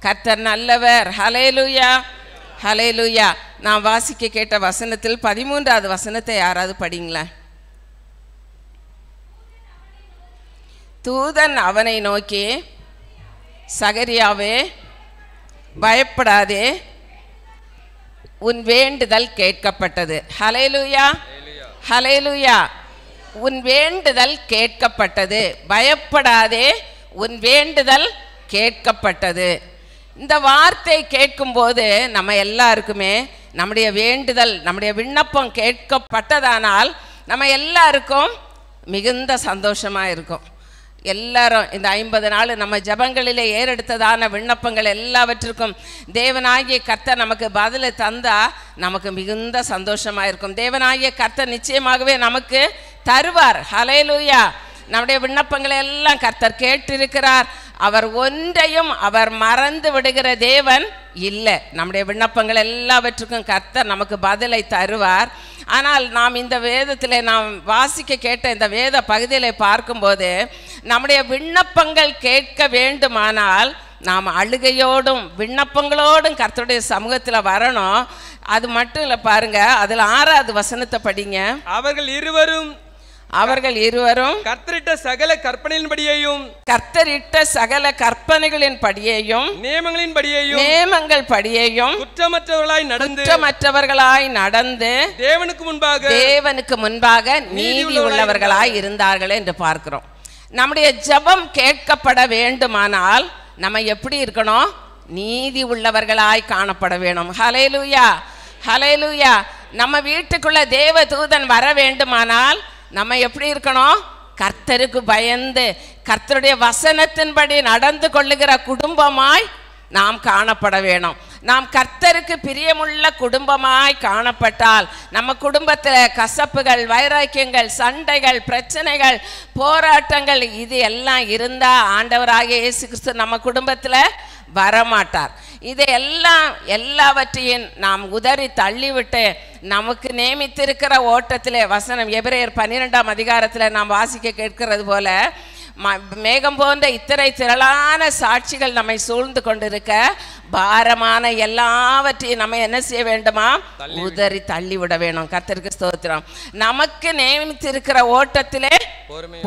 கர்த்தர் நல்லவர். ஹல்லேலூயா, ஹல்லேலூயா. நான் வாசிக்க கேட்ட வசனத்தில் 13வது வசனத்தை யாராவது படிங்களேன். தூதன் அவனை நோக்கி, சகரியாவே பயப்படாதே, உன் வேண்டுதல் கேட்கப்பட்டது. ஹல்லேலூயா, ஹல்லேலூயா. உன் வேண்டுதல் கேட்கப்பட்டது. பயப்படாதே, உன் வேண்டுதல் கேட்கப்பட்டது. இந்த வார்த்தை கேட்கும்போது நம்ம எல்லாருக்குமே நம்முடைய வேண்டுதல், நம்முடைய விண்ணப்பம் கேட்கப்பட்டதானால் நம்ம எல்லாருக்கும் மிகுந்த சந்தோஷமாக இருக்கும். எல்லாரும் இந்த 50 நாள் நம்ம ஜபங்களிலே ஏறெடுத்ததான விண்ணப்பங்கள் எல்லாவற்றிற்கும் தேவனாகிய கர்த்தர் நமக்கு பதிலை தந்தா நமக்கு மிகுந்த சந்தோஷமாக இருக்கும். தேவனாகிய கர்த்தர் நிச்சயமாகவே நமக்கு தருவார். ஹல்லேலூயா. நம்முடைய விண்ணப்பங்களை எல்லாம் கர்த்தர் கேட்டிருக்கிறார். அவர் ஒன்றையும் அவர் மறந்து விடுகிற தேவன் இல்லை. நம்முடைய விண்ணப்பங்கள் எல்லாவற்றுக்கும் கர்த்தர் நமக்கு பதிலை தருவார். ஆனால் நாம் இந்த வேதத்தில் நாம் வாசிக்க கேட்ட இந்த வேத பகுதியில் பார்க்கும்போது நம்முடைய விண்ணப்பங்கள் கேட்க வேண்டுமானால் நாம் அழுகையோடும் விண்ணப்பங்களோடும் கர்த்தருடைய சமூகத்தில் வரணும். அது மட்டும் இல்லை, பாருங்க, அதில் 6வது வசனத்தை படிங்க. அவர்கள் இருவரும் கர்த்தரிட்ட சகல கற்பனைகளின் படியையும் நியமங்கள் படியையும் குற்றமற்றவர்களாய் நடந்து தேவனுக்கு முன்பாக நீதி உள்ளவர்களாய் இருந்தார்கள் என்று பார்க்கிறோம். நம்முடைய ஜெபம் கேட்கப்பட வேண்டுமானால் நம்ம எப்படி இருக்கணும்? நீதி உள்ளவர்களாய் காணப்பட வேணும். ஹல்லேலூயா, ஹல்லேலூயா. நம்ம வீட்டுக்குள்ள தேவ தூதன் வர வேண்டுமானால் நம்ம எப்படி இருக்கணும்? கர்த்தருக்கு பயந்து கர்த்தருடைய வசனத்தின்படி நடந்து கொள்ளுகிற குடும்பமாய் நாம் காணப்பட வேணும். நாம் கர்த்தருக்கு பிரியமுள்ள குடும்பமாய் காணப்பட்டால் நம்ம குடும்பத்தில் கசப்புகள், வைராக்கியங்கள், சண்டைகள், பிரச்சனைகள், போராட்டங்கள் இது எல்லாம் இருந்தால் ஆண்டவராகிய இயேசு கிறிஸ்து நம்ம குடும்பத்தில் வரமாட்டார். இதை எல்லாவற்றையும் நாம் உதறி தள்ளிவிட்டு நமக்கு நியமித்திருக்கிற ஓட்டத்திலே வசனம் எபிரேயர் 12ஆம் அதிகாரத்தில் நாம் வாசிக்க கேட்கிறது போல மேகம் போன்ற இத்தனை திரளான சாட்சிகள் நம்மை சூழ்ந்து கொண்டிருக்க பாரமான எல்லாவற்றையும் நம்ம என்ன செய்ய வேண்டுமா? உதறி தள்ளிவிட வேணும். கர்த்தருக்கு ஸ்தோத்திரம். நமக்கு நியமித்திருக்கிற ஓட்டத்திலே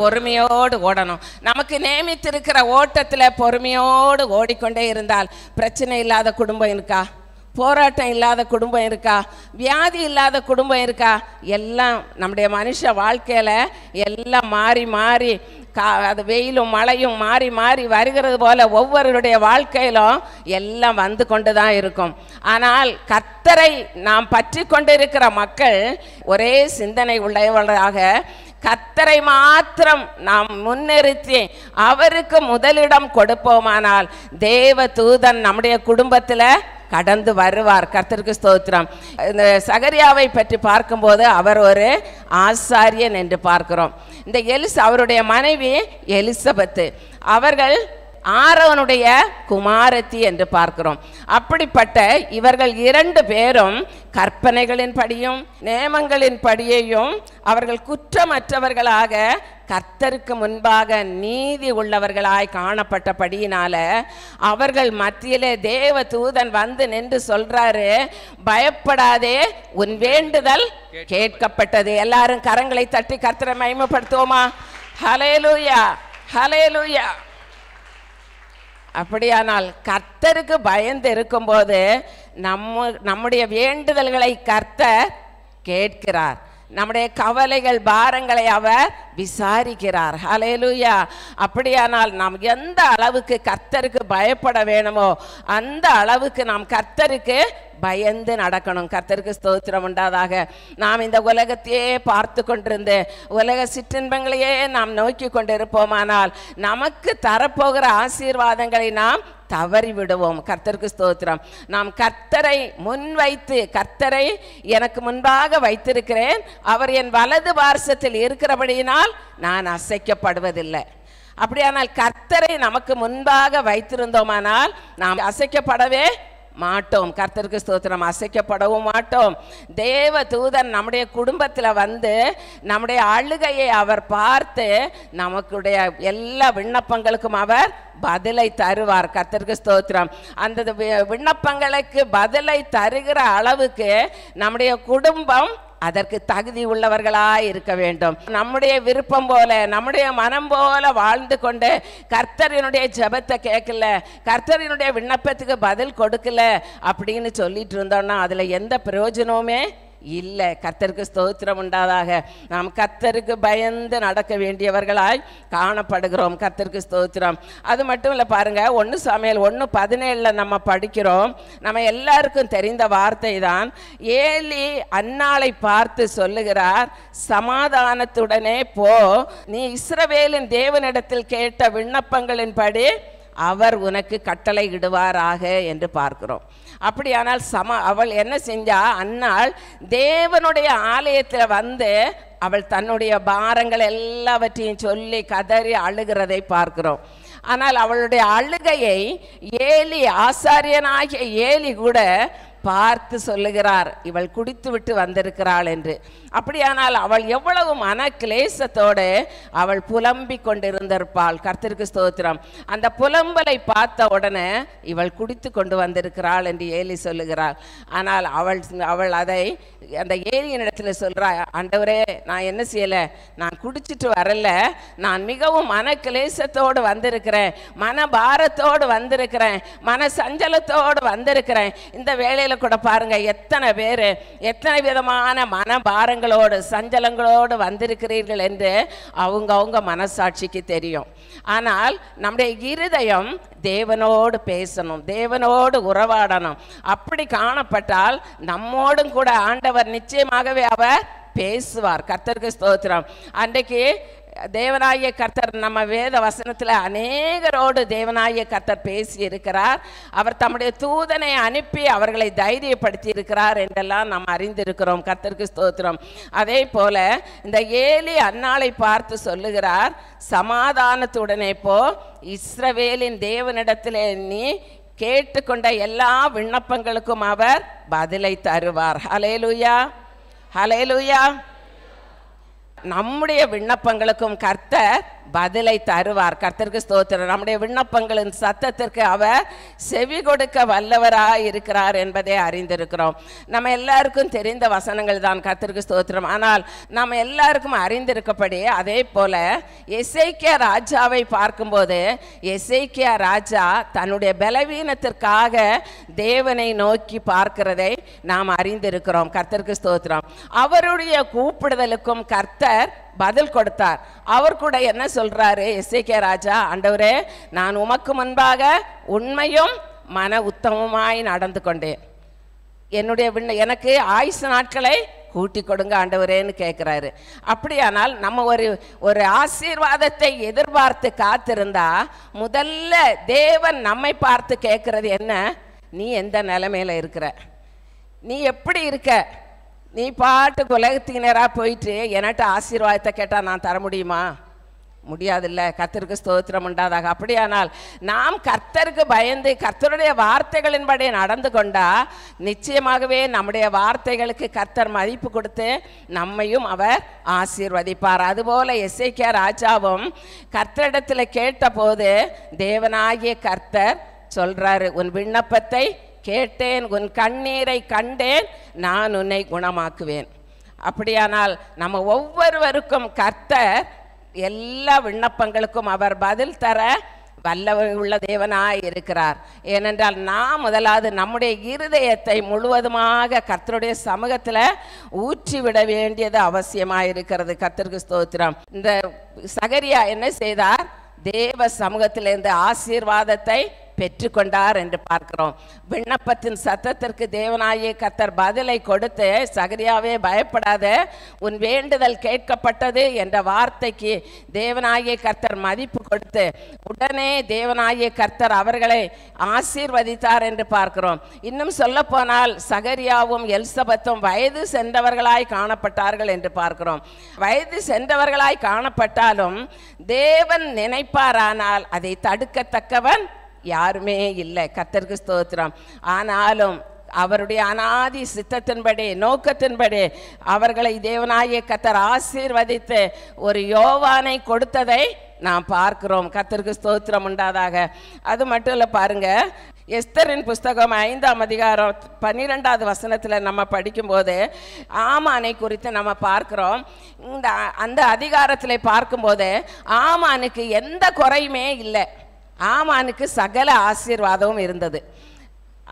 பொறுமையோடு ஓடணும். நமக்கு நியமித்திருக்கிற ஓட்டத்தில் பொறுமையோடு ஓடிக்கொண்டே இருந்தால் பிரச்சனை இல்லாத குடும்பம் இருக்கா? போராட்டம் இல்லாத குடும்பம் இருக்கா? வியாதி இல்லாத குடும்பம் இருக்கா? எல்லாம் நம்முடைய மனுஷ வாழ்க்கையில் எல்லாம் மாறி மாறி அது வெயிலும் மழையும் மாறி மாறி வருகிறது போல ஒவ்வொருடைய வாழ்க்கையிலும் எல்லாம் வந்து கொண்டு தான் இருக்கும். ஆனால் கர்த்தரை நாம் பற்றி கொண்டிருக்கிற மக்கள் ஒரே சிந்தனை உள்ளவர்களாக கர்த்தரை மாத்திரம் நாம் முன்னிறுத்தி அவருக்கு முதலிடம் கொடுப்போமானால் தேவ தூதன் நம்முடைய குடும்பத்தில் கடந்து வருவார். கர்த்தருக்கு ஸ்தோத்திரம். இந்த சகரியாவை பற்றி பார்க்கும்போது அவர் ஒரு ஆசாரியன் என்று பார்க்கிறோம். இந்த அவருடைய மனைவி எலிசபெத்து, அவர்கள் ஆரோனுடைய குமாரத்தி என்று பார்க்கிறோம். அப்படிப்பட்ட இவர்கள் 2 பேரும் கற்பனைகளின் படியும் நியமங்களின் படியையும் அவர்கள் குற்றமற்றவர்களாக கர்த்தருக்கு முன்பாக நீதி உள்ளவர்களாய் காணப்பட்டபடியினால அவர்கள் மத்தியிலே தேவ தூதன் வந்து நின்று சொல்றாரு, பயப்படாதே, உன் வேண்டுதல் கேட்கப்பட்டது. எல்லாரும் கரங்களை தட்டி கர்த்தரை மகிமைப்படுத்துவோமா? ஹல்லேலூயா, ஹல்லேலூயா. அப்படியானால் கர்த்தருக்கு பயந்து இருக்கும்போது நம்முடைய வேண்டுதல்களை கர்த்தர் கேட்கிறார். நம்முடைய கவலைகள், பாரங்களை அவர் விசாரிக்கிறார். ஹல்லேலூயா. அப்படியானால் நாம் எந்த அளவுக்கு கர்த்தருக்கு பயப்பட வேணுமோ அந்த அளவுக்கு நாம் கர்த்தருக்கு பயந்து நடக்கணும். கர்த்தருக்கு ஸ்தோத்திரம் உண்டாதாக. நாம் இந்த உலகத்தையே பார்த்து கொண்டிருந்து உலக சிற்றின்பங்களையே நாம் நோக்கி கொண்டிருப்போமானால் நமக்கு தரப்போகிற ஆசீர்வாதங்களை நாம் தவறி விடுவோம். கர்த்தருக்கு ஸ்தோத்திரம். நாம் கர்த்தரை முன்வைத்து, கர்த்தரை எனக்கு முன்பாக வைத்திருக்கிறேன், அவர் என் வலது பார்சத்தில் இருக்கிறபடியினால் நான் அசைக்கப்படுவதில்லை. அப்படியானால் கர்த்தரை நமக்கு முன்பாக வைத்திருந்தோமானால் நாம் அசைக்கப்படவே மாட்டோம். கர்த்தருக்கு ஸ்தோத்திரம். அசைக்கப்படவும் மாட்டோம். தேவ தூதன் நம்முடைய குடும்பத்தில் வந்து நம்முடைய அழுகையை அவர் பார்த்து நமக்குடைய எல்லா விண்ணப்பங்களுக்கும் அவர் பதிலை தருவார். கர்த்தருக்கு ஸ்தோத்திரம். அந்த விண்ணப்பங்களுக்கு பதிலை தருகிற அளவுக்கு நம்முடைய குடும்பம் அதற்கு தகுதி உள்ளவர்களாய் இருக்க வேண்டும். நம்முடைய விருப்பம் போல நம்முடைய மனம் போல வாழ்ந்து கொண்டு கர்த்தரினுடைய ஜெபத்தை கேட்கல, கர்த்தரினுடைய விண்ணப்பத்துக்கு பதில் கொடுக்கல அப்படின்னு சொல்லிட்டு இருந்தோம்னா அதுல எந்த பிரயோஜனமுமே இல்லை. கர்த்தருக்கு ஸ்தோத்திரம் உண்டாதாக. நாம் கர்த்தருக்கு பயந்து நடக்க வேண்டியவர்களாய் காணப்படுகிறோம். கர்த்தருக்கு ஸ்தோத்திரம். அது மட்டும் இல்லை, பாருங்க 1 சாமுவேல் 1:17 நம்ம படிக்கிறோம். நம்ம எல்லாருக்கும் தெரிந்த வார்த்தை தான். ஏலி அன்னாளை பார்த்து சொல்லுகிறார், சமாதானத்துடனே போ, நீ இஸ்ரவேலின் தேவனிடத்தில் கேட்ட விண்ணப்பங்களின்படி அவர் உனக்கு கட்டளை இடுவாராக என்று பார்க்கிறோம். அப்படியானால் அவள் என்ன செஞ்சா, அன்னாள் தேவனுடைய ஆலயத்தில் வந்து அவள் தன்னுடைய பாரங்கள் எல்லாவற்றையும் சொல்லி கதறி அழுகிறதை பார்க்கிறோம். ஆனால் அவளுடைய அழுகையை ஏலி, ஆசாரியனாகிய ஏலி கூட பார்த்து சொல்லுகிறார், இவள் குடித்து விட்டு வந்திருக்கிறாள் என்று. அப்படியானால் அவள் எவ்வளவு மன கிளேசத்தோடு அவள் புலம்பிக் கொண்டிருந்திருப்பாள். கர்த்தருக்கு ஸ்தோத்திரம். அந்த புலம்பலை பார்த்த உடனே இவள் குடித்து கொண்டு வந்திருக்கிறாள் என்று ஏலி சொல்லுகிறாள். ஆனால் அவள் அதை அந்த ஏலியின் இடத்துல சொல்றா, ஆண்டவரே நான் என்ன செய்யலை, நான் குடிச்சிட்டு வரல, நான் மிகவும் மன கிளேசத்தோடு வந்திருக்கிறேன், மன பாரத்தோடு வந்திருக்கிறேன், மன சஞ்சலத்தோடு வந்திருக்கிறேன். இந்த வேளையில் கூட பாருங்க, எத்தனை பேர் எத்தனை விதமான மன பாரங்களோடு சஞ்சலங்களோடு வந்திருக்கிறீர்கள் என்று அவங்க மனசாட்சிக்கு தெரியும். ஆனால் நம்முடைய இருதயம் தேவனோடு பேசணும், தேவனோடு உறவாடணும். அப்படி காணப்பட்டால் நம்மோடும் கூட ஆண்டவர் நிச்சயமாகவே அவர் பேசுவார். கர்த்தருக்கு ஸ்தோத்திரம். அன்றைக்கு தேவனாகிய கர்த்தர் நம்ம வேத வசனத்தில் அநேகரோடு தேவனாகிய கர்த்தர் பேசி இருக்கிறார். அவர் தம்முடைய தூதனை அனுப்பி அவர்களை தைரியப்படுத்தி இருக்கிறார் என்றெல்லாம் நாம் அறிந்திருக்கிறோம். கர்த்தருக்கு ஸ்தோத்திரம். அதே போல இந்த ஏலி அன்னாளை பார்த்து சொல்லுகிறார், சமாதானத்துடனே போ, இஸ்ரவேலின் தேவனிடத்திலே நீ கேட்டுக்கொண்ட எல்லா விண்ணப்பங்களுக்கும் அவர் பதிலை தருவார். ஹல்லேலூயா, ஹல்லேலூயா. நம்முடைய விண்ணப்பங்களுக்கும் கர்த்தர் பதிலை தருவார். கர்த்தருக்கு ஸ்தோத்திரம். நம்முடைய விண்ணப்பங்களின் சத்தத்திற்கு அவர் செவி கொடுக்க வல்லவராய் இருக்கிறார் என்பதை அறிந்திருக்கிறோம். நம்ம எல்லாருக்கும் தெரிந்த வசனங்கள் தான். கர்த்தருக்கு ஸ்தோத்திரம். ஆனால் நம்ம எல்லாருக்கும் அறிந்திருக்கப்படி அதே போல எசேக்கியா ராஜாவை பார்க்கும்போது எசேக்கியா ராஜா தன்னுடைய பலவீனத்திற்காக தேவனை நோக்கி பார்க்கிறதை நாம் அறிந்திருக்கிறோம். கர்த்தருக்கு ஸ்தோத்திரம். அவருடைய கூப்பிடுதலுக்கும் கர்த்தர் பதில் கொடுத்தார். அவர் கூட என்ன சொல்றாரு எசேக்கியா ராஜா, ஆண்டவரே நான் உமக்கு முன்பாக உண்மையும் மன உத்தமமாய் நடந்து கொண்டேன், எனக்கு ஆயுசு நாட்களை கூட்டி கொடுங்க ஆண்டவரேன்னு கேட்குறாரு. அப்படியானால் நம்ம ஒரு ஆசீர்வாதத்தை எதிர்பார்த்து காத்திருந்தா முதல்ல தேவன் நம்மை பார்த்து கேட்கறது என்ன, நீ எந்த நிலைமையில இருக்கிற, நீ எப்படி இருக்க, நீ பாட்டுக்கு உலகத்துக்கு நேராக போயிட்டு என்கிட்ட ஆசீர்வாதத்தை கேட்டால் நான் தர முடியுமா? முடியாதில்ல. கர்த்தருக்கு ஸ்தோத்திரம் உண்டாதாக. அப்படியானால் நாம் கர்த்தருக்கு பயந்து கர்த்தருடைய வார்த்தைகளின்படி நடந்து கொண்டா நிச்சயமாகவே நம்முடைய வார்த்தைகளுக்கு கர்த்தர் மதிப்பு கொடுத்து நம்மையும் அவர் ஆசீர்வதிப்பார். அதுபோல எசேக்கியா ராஜாவும் கர்த்தரிடத்தில் கேட்டபோது தேவனாகிய கர்த்தர் சொல்றாரு, உன் விண்ணப்பத்தை கேட்டேன், உன் கண்ணீரை கண்டேன், நான் உன்னை குணமாக்குவேன். அப்படியானால் நம்ம ஒவ்வொருவருக்கும் கர்த்தர் எல்லா விண்ணப்பங்களுக்கும் அவர் பதில் தர வல்லவர் உள்ள தேவனாய் இருக்கிறார். ஏனென்றால் நாம் முதலாவது நம்முடைய இருதயத்தை முழுவதுமாக கர்த்தருடைய சமூகத்தில் ஊற்றிவிட வேண்டியது அவசியமாக இருக்கிறது. கர்த்தருக்கு ஸ்தோத்திரம். இந்த சகரியா என்ன செய்தார்? தேவ சமூகத்திலிருந்து ஆசீர்வாதத்தை பெற்றுக்கொண்டார் என்று பார்க்கிறோம். விண்ணப்பத்தின் சத்தத்திற்கு தேவனாகிய கர்த்தர் பதிலை கொடுத்து, சகரியாவே பயப்படாத, உன் வேண்டுதல் கேட்கப்பட்டது என்ற வார்த்தைக்கு தேவனாகிய கர்த்தர் மதிப்பு கொடுத்து உடனே தேவனாகிய கர்த்தர் அவர்களை ஆசீர்வதித்தார் என்று பார்க்கிறோம். இன்னும் சொல்ல போனால் சகரியாவும் எலிசபெத்தும் வயது சென்றவர்களாய் காணப்பட்டார்கள் என்று பார்க்கிறோம். வயது சென்றவர்களாய் காணப்பட்டாலும் தேவன் நினைப்பாரானால் அதை தடுக்கத்தக்கவன் யாருமே இல்லை. கர்த்தருக்கு ஸ்தோத்திரம். ஆனாலும் அவருடைய அனாதி சித்தத்தின்படி நோக்கத்தின்படி அவர்களை தேவனாகிய கர்த்தர் ஆசீர்வதித்து ஒரு யோவானை கொடுத்ததை நாம் பார்க்கிறோம். கர்த்தருக்கு ஸ்தோத்திரம் உண்டாதாக. அது மட்டும் இல்லை, பாருங்க, எஸ்தரின் புஸ்தகம் 5ஆம் அதிகாரம் 12வது வசனத்தில் நம்ம படிக்கும்போது ஆமானை குறித்து நம்ம பார்க்கிறோம். அந்த அதிகாரத்தில் பார்க்கும்போது ஆமானுக்கு எந்த குறையுமே இல்லை. ஆமானுக்கு சகல ஆசீர்வாதமும் இருந்தது.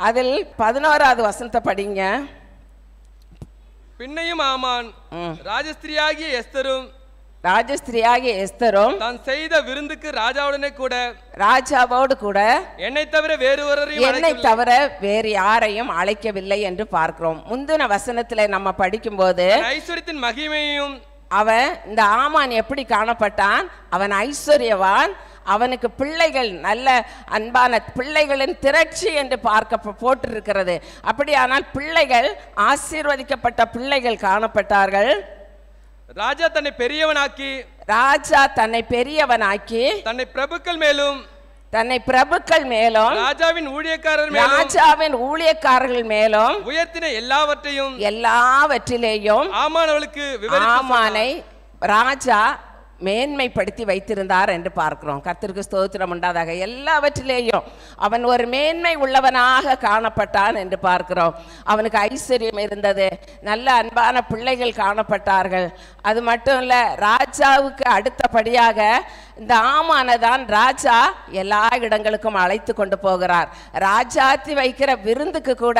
அதில் 11வது வசனத்தை படிங்க. பின்னையும் ஆமான் ராஜஸ்திரியாகிய எஸ்தரும் தான் செய்த விருந்துக்கு ராஜாவோடு கூட என்னை தவிர வேறு யாரையும் அழைக்கவில்லை என்று பார்க்கிறோம். முந்தின வசனத்துல நம்ம படிக்கும்போது ஐஸ்வர்யத்தின் மகிமையும் அவன் இந்த ஆமான் எப்படி காணப்பட்டான்? அவன் ஐஸ்வர்யவான், அவனுக்கு பிள்ளைகள் நல்ல அன்பான பிள்ளைகளின் திரட்சி என்று போட்டிருக்கிறது. அப்படியானால் பிள்ளைகள் ஆசீர்வதிக்கப்பட்ட பிள்ளைகள் காணப்பட்டார்கள். ராஜா தன்னை பெரியவனாக்கி தன்னை பிரபுக்கள் மேலும் ராஜாவின் ஊழியக்காரர்கள் மேலும் உயர்த்தின எல்லாவற்றிலேயும் ஆமானை ராஜா மேன்மைப்படுத்தி வைத்திருந்தார் என்று பார்க்கிறோம். கர்த்தருக்கு ஸ்தோத்திரம் உண்டாதாக. எல்லாவற்றிலேயும் அவன் ஒரு மேன்மை உள்ளவனாக காணப்பட்டான் என்று பார்க்கிறோம். அவனுக்கு ஐஸ்வர்யம் இருந்தது, நல்ல அன்பான பிள்ளைகள் காணப்பட்டார்கள். அது மட்டும் இல்லை, ராஜாவுக்கு அடுத்தபடியாக இந்த ஆமானதான் ராஜா எல்லா இடங்களுக்கும் அழைத்து கொண்டு போகிறார். ராஜாத்தி வைக்கிற விருந்துக்கு கூட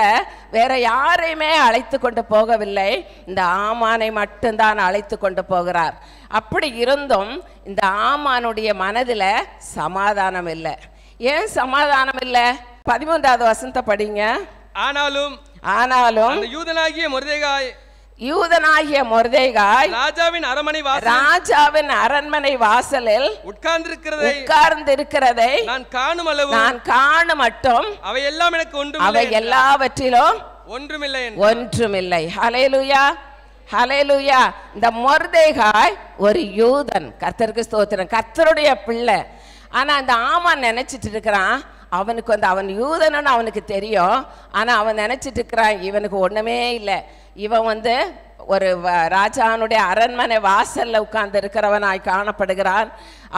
வேற யாரையுமே அழைத்து கொண்டு போகவில்லை, இந்த ஆமானை மட்டும்தான் அழைத்து கொண்டு போகிறார். அப்படி இருந்தும் இந்த ஆமானுடைய மனதில் சமாதானம் இல்லை. ஏன் சமாதானம் இல்லை? 13வது வசனத்தை படிங்க. ஆனாலும் யூதனாகிய மொர்தெகாய் ராஜாவின் அரண்மனை வாசலில் உட்கார்ந்திருக்கிறதை நான் காணும் மட்டும் அவை எல்லாவற்றிலும் ஒன்றுமில்லை. ஹல்லேலூயா, ஹல்லேலூயா. இந்த மொர்தெகாய் ஒரு யூதன். கர்த்தருக்கு ஸ்தோத்திரம், கர்த்தருடைய பிள்ளை. ஆனா அந்த ஆமான் நினைச்சிட்டு இருக்கிறான், அவனுக்கு அவன் யூதன்னு அவனுக்கு தெரியும். ஆனா அவன் நினைச்சிட்டு இருக்கிறான் இவனுக்கு ஒண்ணுமே இல்லை, இவன் ஒரு ராஜானுடைய அரண்மனை வாசல்ல உட்கார்ந்து இருக்கிறவனாய் காணப்படுகிறான்,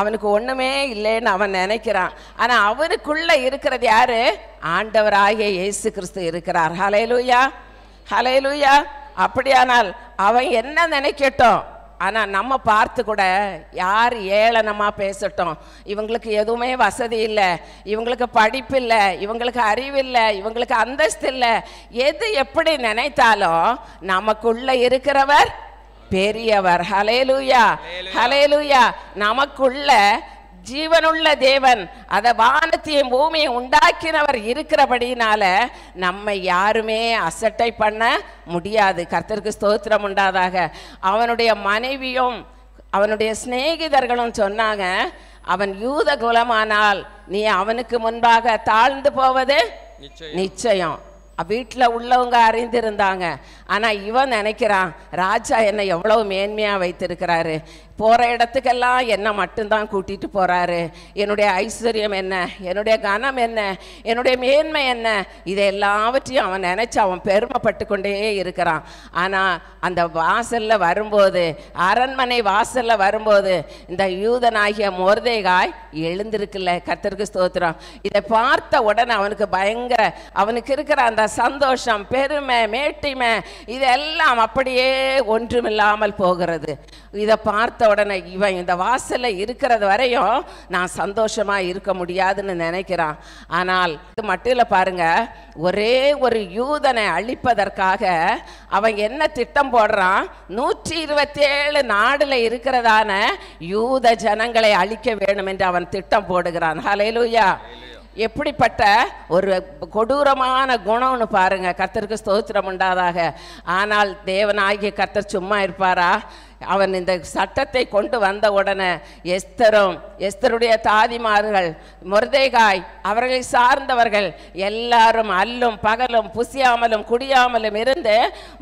அவனுக்கு ஒண்ணுமே இல்லைன்னு அவன் நினைக்கிறான். ஆனா அவனுக்குள்ள இருக்கிறது யாரு? ஆண்டவராகிய இயேசு கிறிஸ்து இருக்கிறார். ஹல்லேலூயா, ஹல்லேலூயா. அப்படியானால் அவன் என்ன நினைக்கட்டும், ஆனால் நம்ம பார்த்து கூட யார் ஏளனமாக பேசட்டும், இவங்களுக்கு எதுவுமே வசதி இல்லை, இவங்களுக்கு படிப்பு இல்லை, இவங்களுக்கு அறிவு இல்லை, இவங்களுக்கு அந்தஸ்து இல்லை, எது எப்படி நினைத்தாலும் நமக்குள்ள இருக்கிறவர் பெரியவர். ஹல்லேலூயா, ஹல்லேலூயா. நமக்குள்ள ஜீவனுள்ள தேவன், அத வானத்தையும் பூமியை உண்டாக்கினவர் இருக்கிறபடினால நம்மை யாருமே அசட்டை பண்ண முடியாது. கர்த்தருக்கு ஸ்தோத்திரம் உண்டாதாக. அவனுடைய மனைவியும் அவனுடைய சிநேகிதர்களும் சொன்னாங்க, அவன் யூத குலமானால் நீ அவனுக்கு முன்பாக தாழ்ந்து போவது நிச்சயம். வீட்டில் உள்ளவங்க அறிந்திருந்தாங்க. ஆனால் இவன் நினைக்கிறான், ராஜா என்னை எவ்வளவு மேன்மையாக வைத்திருக்கிறாரு, போகிற இடத்துக்கெல்லாம் என்னை மட்டும்தான் கூட்டிகிட்டு போகிறாரு, என்னுடைய ஐஸ்வர்யம் என்ன, என்னுடைய கனம் என்ன, என்னுடைய மேன்மை என்ன, இதை எல்லாவற்றையும் அவன் நினச்சி அவன் பெருமைப்பட்டு கொண்டே இருக்கிறான். ஆனால் அந்த வாசலில் வரும்போது, அரண்மனை வாசலில் வரும்போது இந்த யூதனாகிய மொர்தெகாய் எழுந்திருக்குல்ல. கர்த்தருக்கு ஸ்தோத்திரம். இதை பார்த்த உடனே அவனுக்கு பயங்கர, அவனுக்கு இருக்கிற அந்த சந்தோஷம், பெருமை, மேட்டிமை இதெல்லாம் அப்படியே ஒன்றுமில்லாமல் போகிறது. இதை பார்த்த உடனே இவன் இந்த வாசலில் இருக்கிறது வரையும் நான் சந்தோஷமாக இருக்க முடியாதுன்னு நினைக்கிறான். ஆனால் இது மட்டும் இல்லை, பாருங்க, ஒரே ஒரு யூதனை அழிப்பதற்காக அவன் என்ன திட்டம் போடுறான்? 127 நாடுல இருக்கிறதான யூத ஜனங்களை அழிக்க வேண்டும் என்று அவன் திட்டம் போடுகிறான். ஹல்லேலூயா. எப்படிப்பட்ட ஒரு கொடூரமான குணம்னு பாருங்க. கர்த்தருக்கு ஸ்தோத்திரம் உண்டாதாக. ஆனால் தேவனாகிய கர்த்தர் சும்மா இருப்பாரா? அவன் இந்த சட்டத்தை கொண்டு வந்த உடனே எஸ்தருடைய தாதிமார்கள், மொர்தெகாய், அவர்களை சார்ந்தவர்கள் எல்லாரும் அல்லும் பகலும் புசியாமலும் குடியாமலும் இருந்து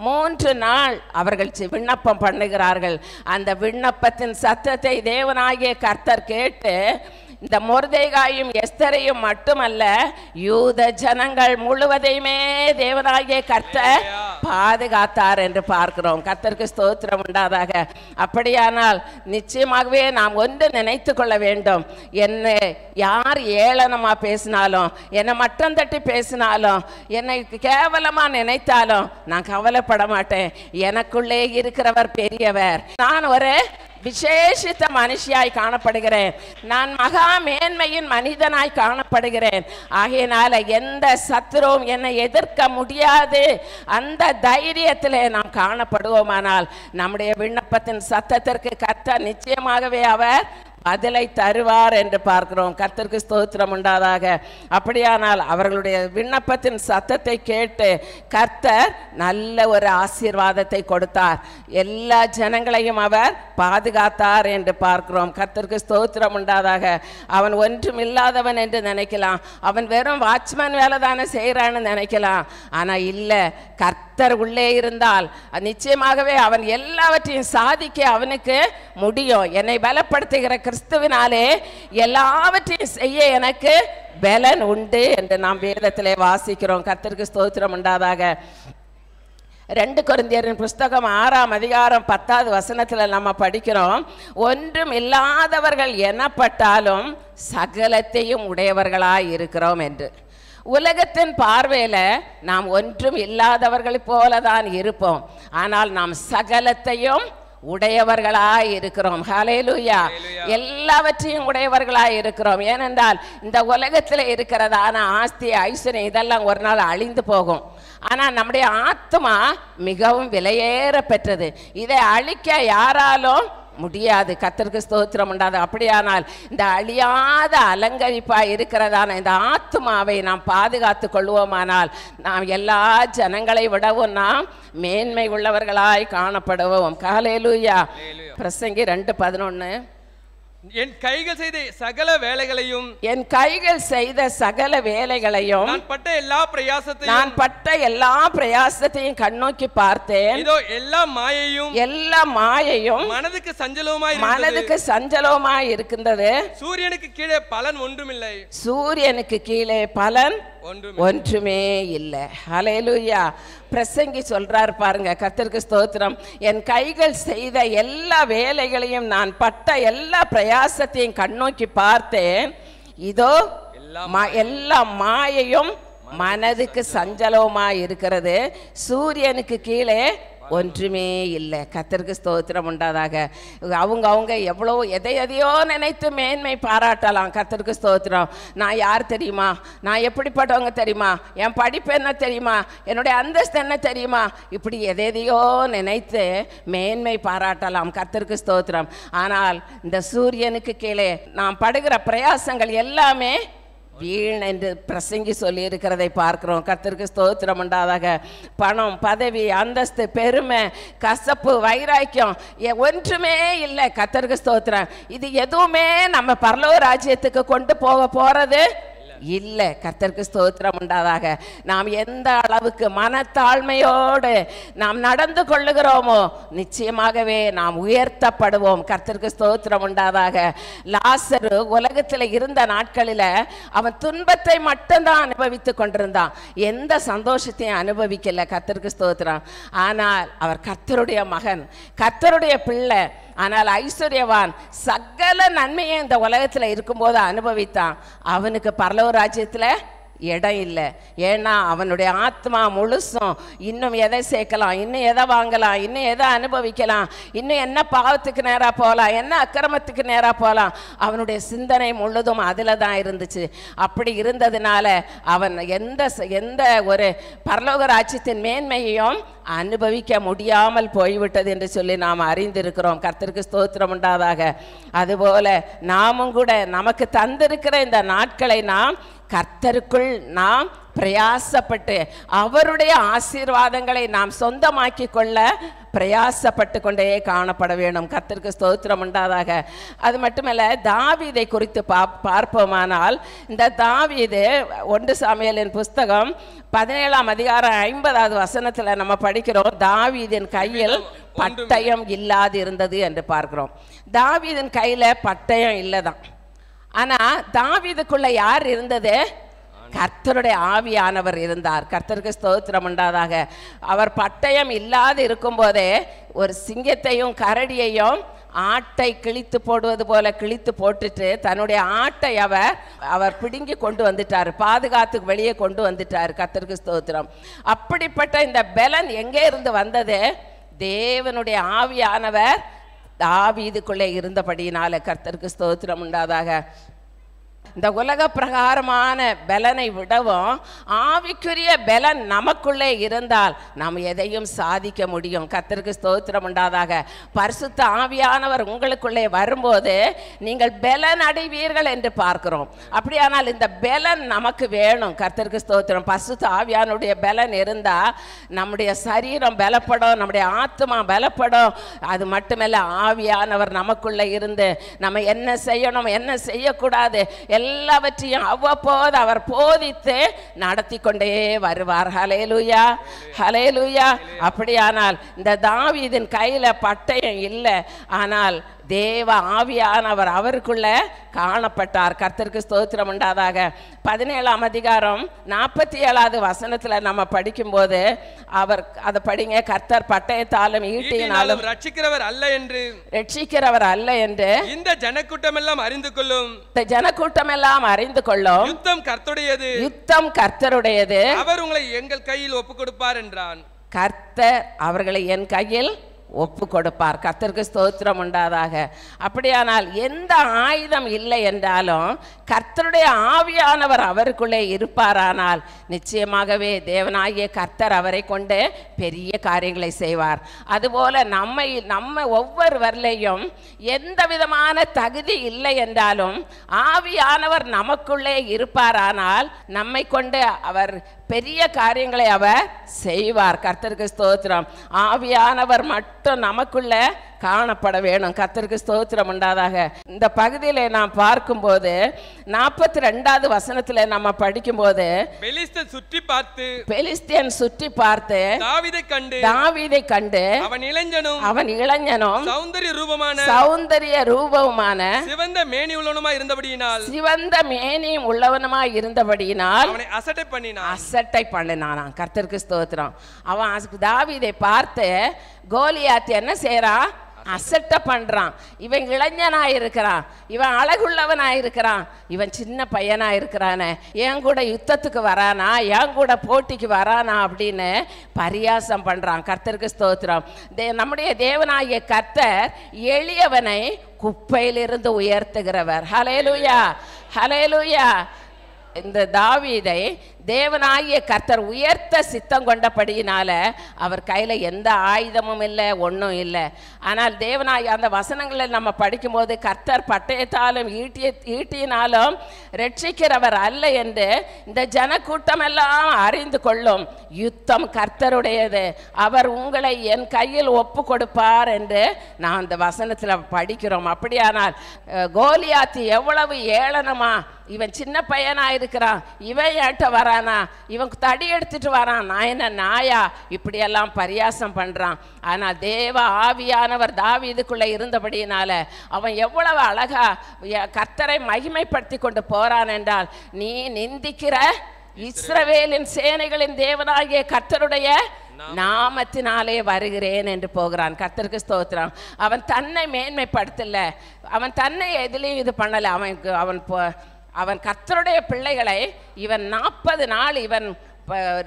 3 நாள் அவர்கள் விண்ணப்பம் பண்ணுகிறார்கள். அந்த விண்ணப்பத்தின் சத்தத்தை தேவனாகிய கர்த்தர் கேட்டு இந்த மொர்தெகாயும் எஸ்தரையும் மட்டுமல்ல, யூத ஜனங்கள் முழுவதையுமே தேவனாகிய கர்த்தர் பாதுகாத்தார் என்று பார்க்கிறோம். கர்த்தருக்கு ஸ்தோத்திரம் உண்டாதாக. அப்படியானால் நிச்சயமாகவே நாம் ஒன்று நினைத்து கொள்ள வேண்டும், என்னை யார் ஏளனமா பேசினாலும், என்னை மட்டம் தட்டி பேசினாலும், என்னை கேவலமா நினைத்தாலும் நான் கவலைப்பட மாட்டேன். எனக்குள்ளே இருக்கிறவர் பெரியவர். நான் ஒரு விசேஷித்த மனுஷியாய் காணப்படுகிறேன். நான் மகா மேன்மையின் மனிதனாய் காணப்படுகிறேன். ஆகையினால எந்த சத்துருவும் என்னை எதிர்க்க முடியாது. அந்த தைரியத்திலே நாம் காணப்படுவோமானால் நம்முடைய விண்ணப்பத்தின் சத்தத்திற்கு கர்த்தர் நிச்சயமாகவே அவர் பதிலை தருவார் என்று பார்க்கிறோம். கர்த்தருக்கு ஸ்தோத்திரம் உண்டாதாக. அப்படியானால் அவர்களுடைய விண்ணப்பத்தின் சத்தத்தை கேட்டு கர்த்தர் நல்ல ஒரு ஆசீர்வாதத்தை கொடுத்தார். எல்லா ஜனங்களையும் அவர் பாதுகாத்தார் என்று பார்க்கிறோம். கர்த்தருக்கு ஸ்தோத்திரம் உண்டாதாக. அவன் ஒன்றும் இல்லாதவன் என்று நினைக்கலாம், அவன் வெறும் வாட்ச்மேன் வேலை தானே செய்கிறான்னு நினைக்கலாம். ஆனால் இல்லை, கர்த்தர் உள்ளே இருந்தால் நிச்சயமாகவே அவன் எல்லாவற்றையும் சாதிக்க அவனுக்கு முடியும். என்னை பலப்படுத்துகிற கிறிஸ்துவினாலே எல்லாவற்றையும் செய்ய எனக்கு பலன் உண்டு என்று நாம் வேதத்திலே வாசிக்கிறோம். கர்த்தருக்கு ஸ்தோத்திரம் உண்டாதாக. 2 கொரிந்தியரின் புஸ்தகம் 6ஆம் அதிகாரம் 10வது வசனத்தில் நம்ம படிக்கிறோம், ஒன்றும் இல்லாதவர்கள் எனப்பட்டாலும் சகலத்தையும் உடையவர்களாய் இருக்கிறோம் என்று. உலகத்தின் பார்வையில் நாம் ஒன்றும் இல்லாதவர்கள் போல தான் இருப்போம், ஆனால் நாம் சகலத்தையும் உடையவர்களாய் இருக்கிறோம். ஹல்லேலூயா. எல்லாவற்றையும் உடையவர்களாய் இருக்கிறோம். ஏனென்றால் இந்த உலகத்தில் இருக்கிறதான ஆஸ்தி ஐஸ்வர்யம் இதெல்லாம் ஒரு நாள் அழிந்து போகும். ஆனால் நம்முடைய ஆத்மா மிகவும் விலையேற பெற்றது. இதை அழிக்க யாராலும் முடியாது. கர்த்தருக்கு ஸ்தோத்திரம் உண்டாது. அப்படியானால் இந்த அழியாத அலங்கரிப்பா இருக்கிறதான இந்த ஆத்மாவை நாம் பாதுகாத்து கொள்வோமானால் நாம் எல்லா ஜனங்களை விடவும் நாம் மேன்மை உள்ளவர்களாய் காணப்படுவோம். ஹல்லேலூயா. பிரசங்கி 2:11. என் கைகள் செய்த சகல வேலைகளையும் நான் பட்ட எல்லா பிரயாசத்தையும் கண்ணோக்கி பார்த்தேன். இதோ எல்லா மாயையும் மனதுக்கு சஞ்சலமாய் இருக்கின்றது. சூரியனுக்கு கீழே பலன் ஒன்றுமே இல்லை. ஹல்லேலூயா. பிரசங்கி சொல்றார் பாருங்க. கர்த்தருக்கு ஸ்தோத்திரம். என் கைகள் செய்த எல்லா வேலைகளையும் நான் பட்ட எல்லா பிரயாசத்தையும் கண்ணோக்கி பார்த்தேன். இதோ எல்லா மாயையும் மனதுக்கு சஞ்சலமாய் இருக்கிறது. சூரியனுக்கு கீழே ஒன்றுமே இல்லை. கர்த்தருக்கு ஸ்தோத்திரம் உண்டாதாக. அவங்க எவ்வளோ எதையோ நினைத்து மேன்மை பாராட்டலாம். கர்த்தருக்கு ஸ்தோத்திரம். நான் யார் தெரியுமா, நான் எப்படிப்பட்டவங்க தெரியுமா, என் படிப்பு என்ன தெரியுமா, என்னுடைய அந்தஸ்து என்ன தெரியுமா, இப்படி எதையோ நினைத்து மேன்மை பாராட்டலாம். கர்த்தருக்கு ஸ்தோத்திரம். ஆனால் இந்த சூரியனுக்கு கீழே நாம் படுகிற பிரயாசங்கள் எல்லாமே வீண் என்று பிரசங்கி சொல்லி இருக்கிறதை பார்க்கிறோம். கர்த்தருக்கு ஸ்தோத்திரம் உண்டாதாக. பணம், பதவி, அந்தஸ்து, பெருமை, கசப்பு, வைராக்கியம் ஒன்றுமே இல்லை. கர்த்தருக்கு ஸ்தோத்திரம். இது எதுவுமே நம்ம பரலோக ராஜ்யத்துக்கு கொண்டு போறது இல்லை. கர்த்தருக்கு ஸ்தோத்திரம் உண்டாதாக. நாம் எந்த அளவுக்கு மனத்தாழ்மையோடு நாம் நடந்து கொள்ளுகிறோமோ நிச்சயமாகவே நாம் உயர்த்தப்படுவோம். கர்த்தருக்கு ஸ்தோத்திரம் உண்டாதாக. லாசரு உலகத்தில் இருந்த நாட்களில் அவன் துன்பத்தை மட்டும்தான் அனுபவித்து கொண்டிருந்தான், எந்த சந்தோஷத்தையும் அனுபவிக்கல. கர்த்தருக்கு ஸ்தோத்திரம். ஆனால் அவர் கர்த்தருடைய மகன், கர்த்தருடைய பிள்ளை. ஆனால் ஐஸ்வர்யவான் சகல நன்மையை இந்த உலகத்தில் இருக்கும்போது அனுபவித்தான். அவனுக்கு பரலோக ராஜ்யத்தில் இடம் இல்லை. ஏன்னா அவனுடைய ஆத்மா முழுசும் இன்னும் எதை சேர்க்கலாம், இன்னும் எதை வாங்கலாம், இன்னும் எதை அனுபவிக்கலாம், இன்னும் என்ன பாவத்துக்கு நேராக போகலாம், என்ன அக்கிரமத்துக்கு நேராக போகலாம், அவனுடைய சிந்தனை முழுதும் அதில் தான் இருந்துச்சு. அப்படி இருந்ததுனால அவன் எந்த ஒரு பரலோக ராஜ்யத்தின் மேன்மையையும் அனுபவிக்க முடியாமல் போய்விட்டது என்று சொல்லி நாம் அறிந்திருக்கிறோம். கர்த்தருக்கு ஸ்தோத்திரம் உண்டாதாக. அதுபோல நாமும் கூட நமக்கு தந்திருக்கிற இந்த நாட்களை நாம் கர்த்தருக்குள் நாம் பிரயாசப்பட்டு அவருடைய ஆசீர்வாதங்களை நாம் சொந்தமாக்கி கொள்ள பிரயாசப்பட்டு கொண்டே காணப்பட வேண்டும். கர்த்தருக்கு ஸ்தோத்திரம் உண்டாதாக. அது மட்டுமல்ல, தாவீதை குறித்து பார்ப்போமானால் இந்த தாவீது 1 சாமுவேலின் புஸ்தகம் 17ஆம் அதிகாரம் 50வது வசனத்தில் நம்ம படிக்கிறோம், தாவீதின் கையில் பட்டயம் இல்லாது இருந்தது என்று பார்க்கிறோம். தாவீதின் கையில் பட்டயம் இல்லைதான். ஆனா தாவீதுக்குள்ள யார் இருந்தது? கர்த்தருடைய ஆவியானவர் இருந்தார். கர்த்தருக்கு ஸ்தோத்திரம் உண்டாதாக. அவர் பட்டயம் இல்லாது இருக்கும் போதே ஒரு சிங்கத்தையும் கரடியையும் ஆட்டை கிழித்து போடுவது போல கிழித்து போட்டுட்டு தன்னுடைய ஆட்டை அவர் பிடுங்கி கொண்டு வந்துட்டார், பாதுகாத்துக்கு வெளியே கொண்டு வந்துட்டார். கர்த்தருக்கு ஸ்தோத்திரம். அப்படிப்பட்ட இந்த பலன் எங்கே இருந்து வந்தது? தேவனுடைய ஆவியானவர் தாவீதுக்குள்ளே இருந்தபடியினால. கர்த்தருக்கு ஸ்தோத்திரம் உண்டாதாக. இந்த உலக பிரகாரமான பலனை விடவும் ஆவிக்குரிய பலன் நமக்குள்ளே இருந்தால் நாம் எதையும் சாதிக்க முடியும். கர்த்தருக்கு ஸ்தோத்திரம் உண்டாதாக. பரிசுத்த ஆவியானவர் உங்களுக்குள்ளே வரும்போது நீங்கள் பலன் அடைவீர்கள் என்று பார்க்கிறோம். அப்படியானால் இந்த பலன் நமக்கு வேணும். கர்த்தருக்கு ஸ்தோத்திரம். பரிசுத்த ஆவியானுடைய பலன் இருந்தால் நம்முடைய சரீரம் பலப்படும், நம்முடைய ஆத்மா பலப்படும். அது மட்டுமல்ல, ஆவியானவர் நமக்குள்ளே இருந்து நம்ம என்ன செய்யணும் என்ன செய்யக்கூடாது எல்லாவற்றையும் அவ்வப்போது அவர் போதித்து நடத்தி கொண்டே வருவார். ஹல்லேலூயா, ஹல்லேலூயா. அப்படியானால் இந்த தாவீதின் கையில பட்டயம் இல்லை, ஆனால் தேவ ஆவியானவர் அவருக்குள்ள காணப்பட்டார். கர்த்தருக்கு ஸ்தோத்திரம் உண்டாதாக. 17ஆம் அதிகாரம் 47வது வசனத்துல நம்ம படிக்கும்போது அவர் அதை படிங்க. கர்த்தர் பட்டயத்தாலும் ஈட்டியினாலும் ரட்சிக்கிறவர் அல்ல என்று இந்த ஜனக்கூட்டம் எல்லாம் அறிந்து கொள்ளும். இந்த ஜனக்கூட்டம் எல்லாம் அறிந்து கொள்ளும். யுத்தம் கர்த்தருடையது, யுத்தம் கர்த்தருடையது. அவர் உங்களை எங்கள் கையில் ஒப்பு கொடுப்பார் என்றான். கர்த்தர் அவர்களை என் கையில் ஒப்பு கொடுப்பார். கர்த்தருக்கு ஸ்தோத்திரம் உண்டாதாக. அப்படியானால் எந்த ஆயுதம் இல்லை என்றாலும் கர்த்தருடைய ஆவியானவர் அவருக்குள்ளே இருப்பாரானால் நிச்சயமாகவே தேவனாகிய கர்த்தர் அவரை கொண்டு பெரிய காரியங்களை செய்வார். அதுபோல நம்ம ஒவ்வொருவரையும் எந்த விதமான தகுதி இல்லை என்றாலும் ஆவியானவர் நமக்குள்ளே இருப்பாரானால் நம்மை கொண்டு அவர் பெரிய காரியங்களை அவர் செய்வார். கர்த்தருக்கு ஸ்தோத்திரம். ஆவியானவர் மட்டும் நமக்குள்ள காணப்பட வேணும். கர்த்தருக்கு ஸ்தோத்திரம் உண்டாதாக. இந்த பகுதியில நாம் பார்க்கும்போது 42வது வசனத்துல நம்ம படிக்கும்போது பெலிஸ்தியன் சுற்றி பார்த்து தாவீதை கண்டு அவன் இளைஞனும் சௌந்தரிய ரூபமான சிவந்த மேனியும் உள்ளவனுமாய் இருந்தபடியினால் அவனை அசட்டை பண்ணினான். கர்த்தருக்கு ஸ்தோத்திரம். அவன் தாவீதை பார்த்து கோலியாத் என்ன செய்யறான்? அசட்டை பண்றான். இவன் இளைஞனா இருக்கிறான், இவன் அழகுள்ளவனா இருக்கிறான், இவன் சின்ன பையனா இருக்கிறானே, என் கூட யுத்தத்துக்கு வரானா, என் கூட போட்டிக்கு வரானா அப்படின்னு பரியாசம் பண்றான். கர்த்தருக்கு ஸ்தோத்திரம். நம்முடைய தேவனாகிய கர்த்தர் எளியவனை குப்பையிலிருந்து உயர்த்துகிறவர். ஹல்லேலூயா, ஹல்லேலூயா. இந்த தாவீதை தேவனாகிய கர்த்தர் உயர்த்த சித்தம் கொண்டபடியினால அவர் கையில் எந்த ஆயுதமும் இல்லை, ஒன்றும் இல்லை. ஆனால் தேவனாகிய அந்த வசனங்களில் நம்ம படிக்கும்போது கர்த்தர் பட்டயத்தாலும் ஈட்டியினாலும் ரட்சிக்கிறவர் அல்ல என்று இந்த ஜனக்கூட்டம் எல்லாம் அறிந்து கொள்ளும். யுத்தம் கர்த்தருடையது, அவர் உங்களை என் கையில் ஒப்பு கொடுப்பார் என்று நான் அந்த வசனத்தில் படிக்கிறோம். அப்படியானால் கோலியாத் எவ்வளவு ஏளனமா, இவன் சின்ன பையனா இருக்கிறான், இவன் ஏட்ட வரானா, இவன் தடி எடுத்துட்டு வரான், நான் என்ன நாயா, இப்படியெல்லாம் பரியாசம் பண்றான். ஆனால் தேவ ஆவியானவர் தாவீதுக்குள்ள இருந்தபடியினால அவன் எவ்வளவு அழகா கர்த்தரை மகிமைப்படுத்தி கொண்டு போறான் என்றால், நீ நிந்திக்கிற இஸ்ரவேலின் சேனைகளின் தேவனாகிய கர்த்தருடைய நாமத்தினாலே வருகிறேன் என்று போகிறான். கர்த்தருக்கு ஸ்தோத்திரம். அவன் தன்னை மேன்மைப்படுத்தல, அவன் தன்னை எதிலையும் இது பண்ணல. அவன் கர்த்தருடைய பிள்ளைகளை இவன் 40 நாள் இவன்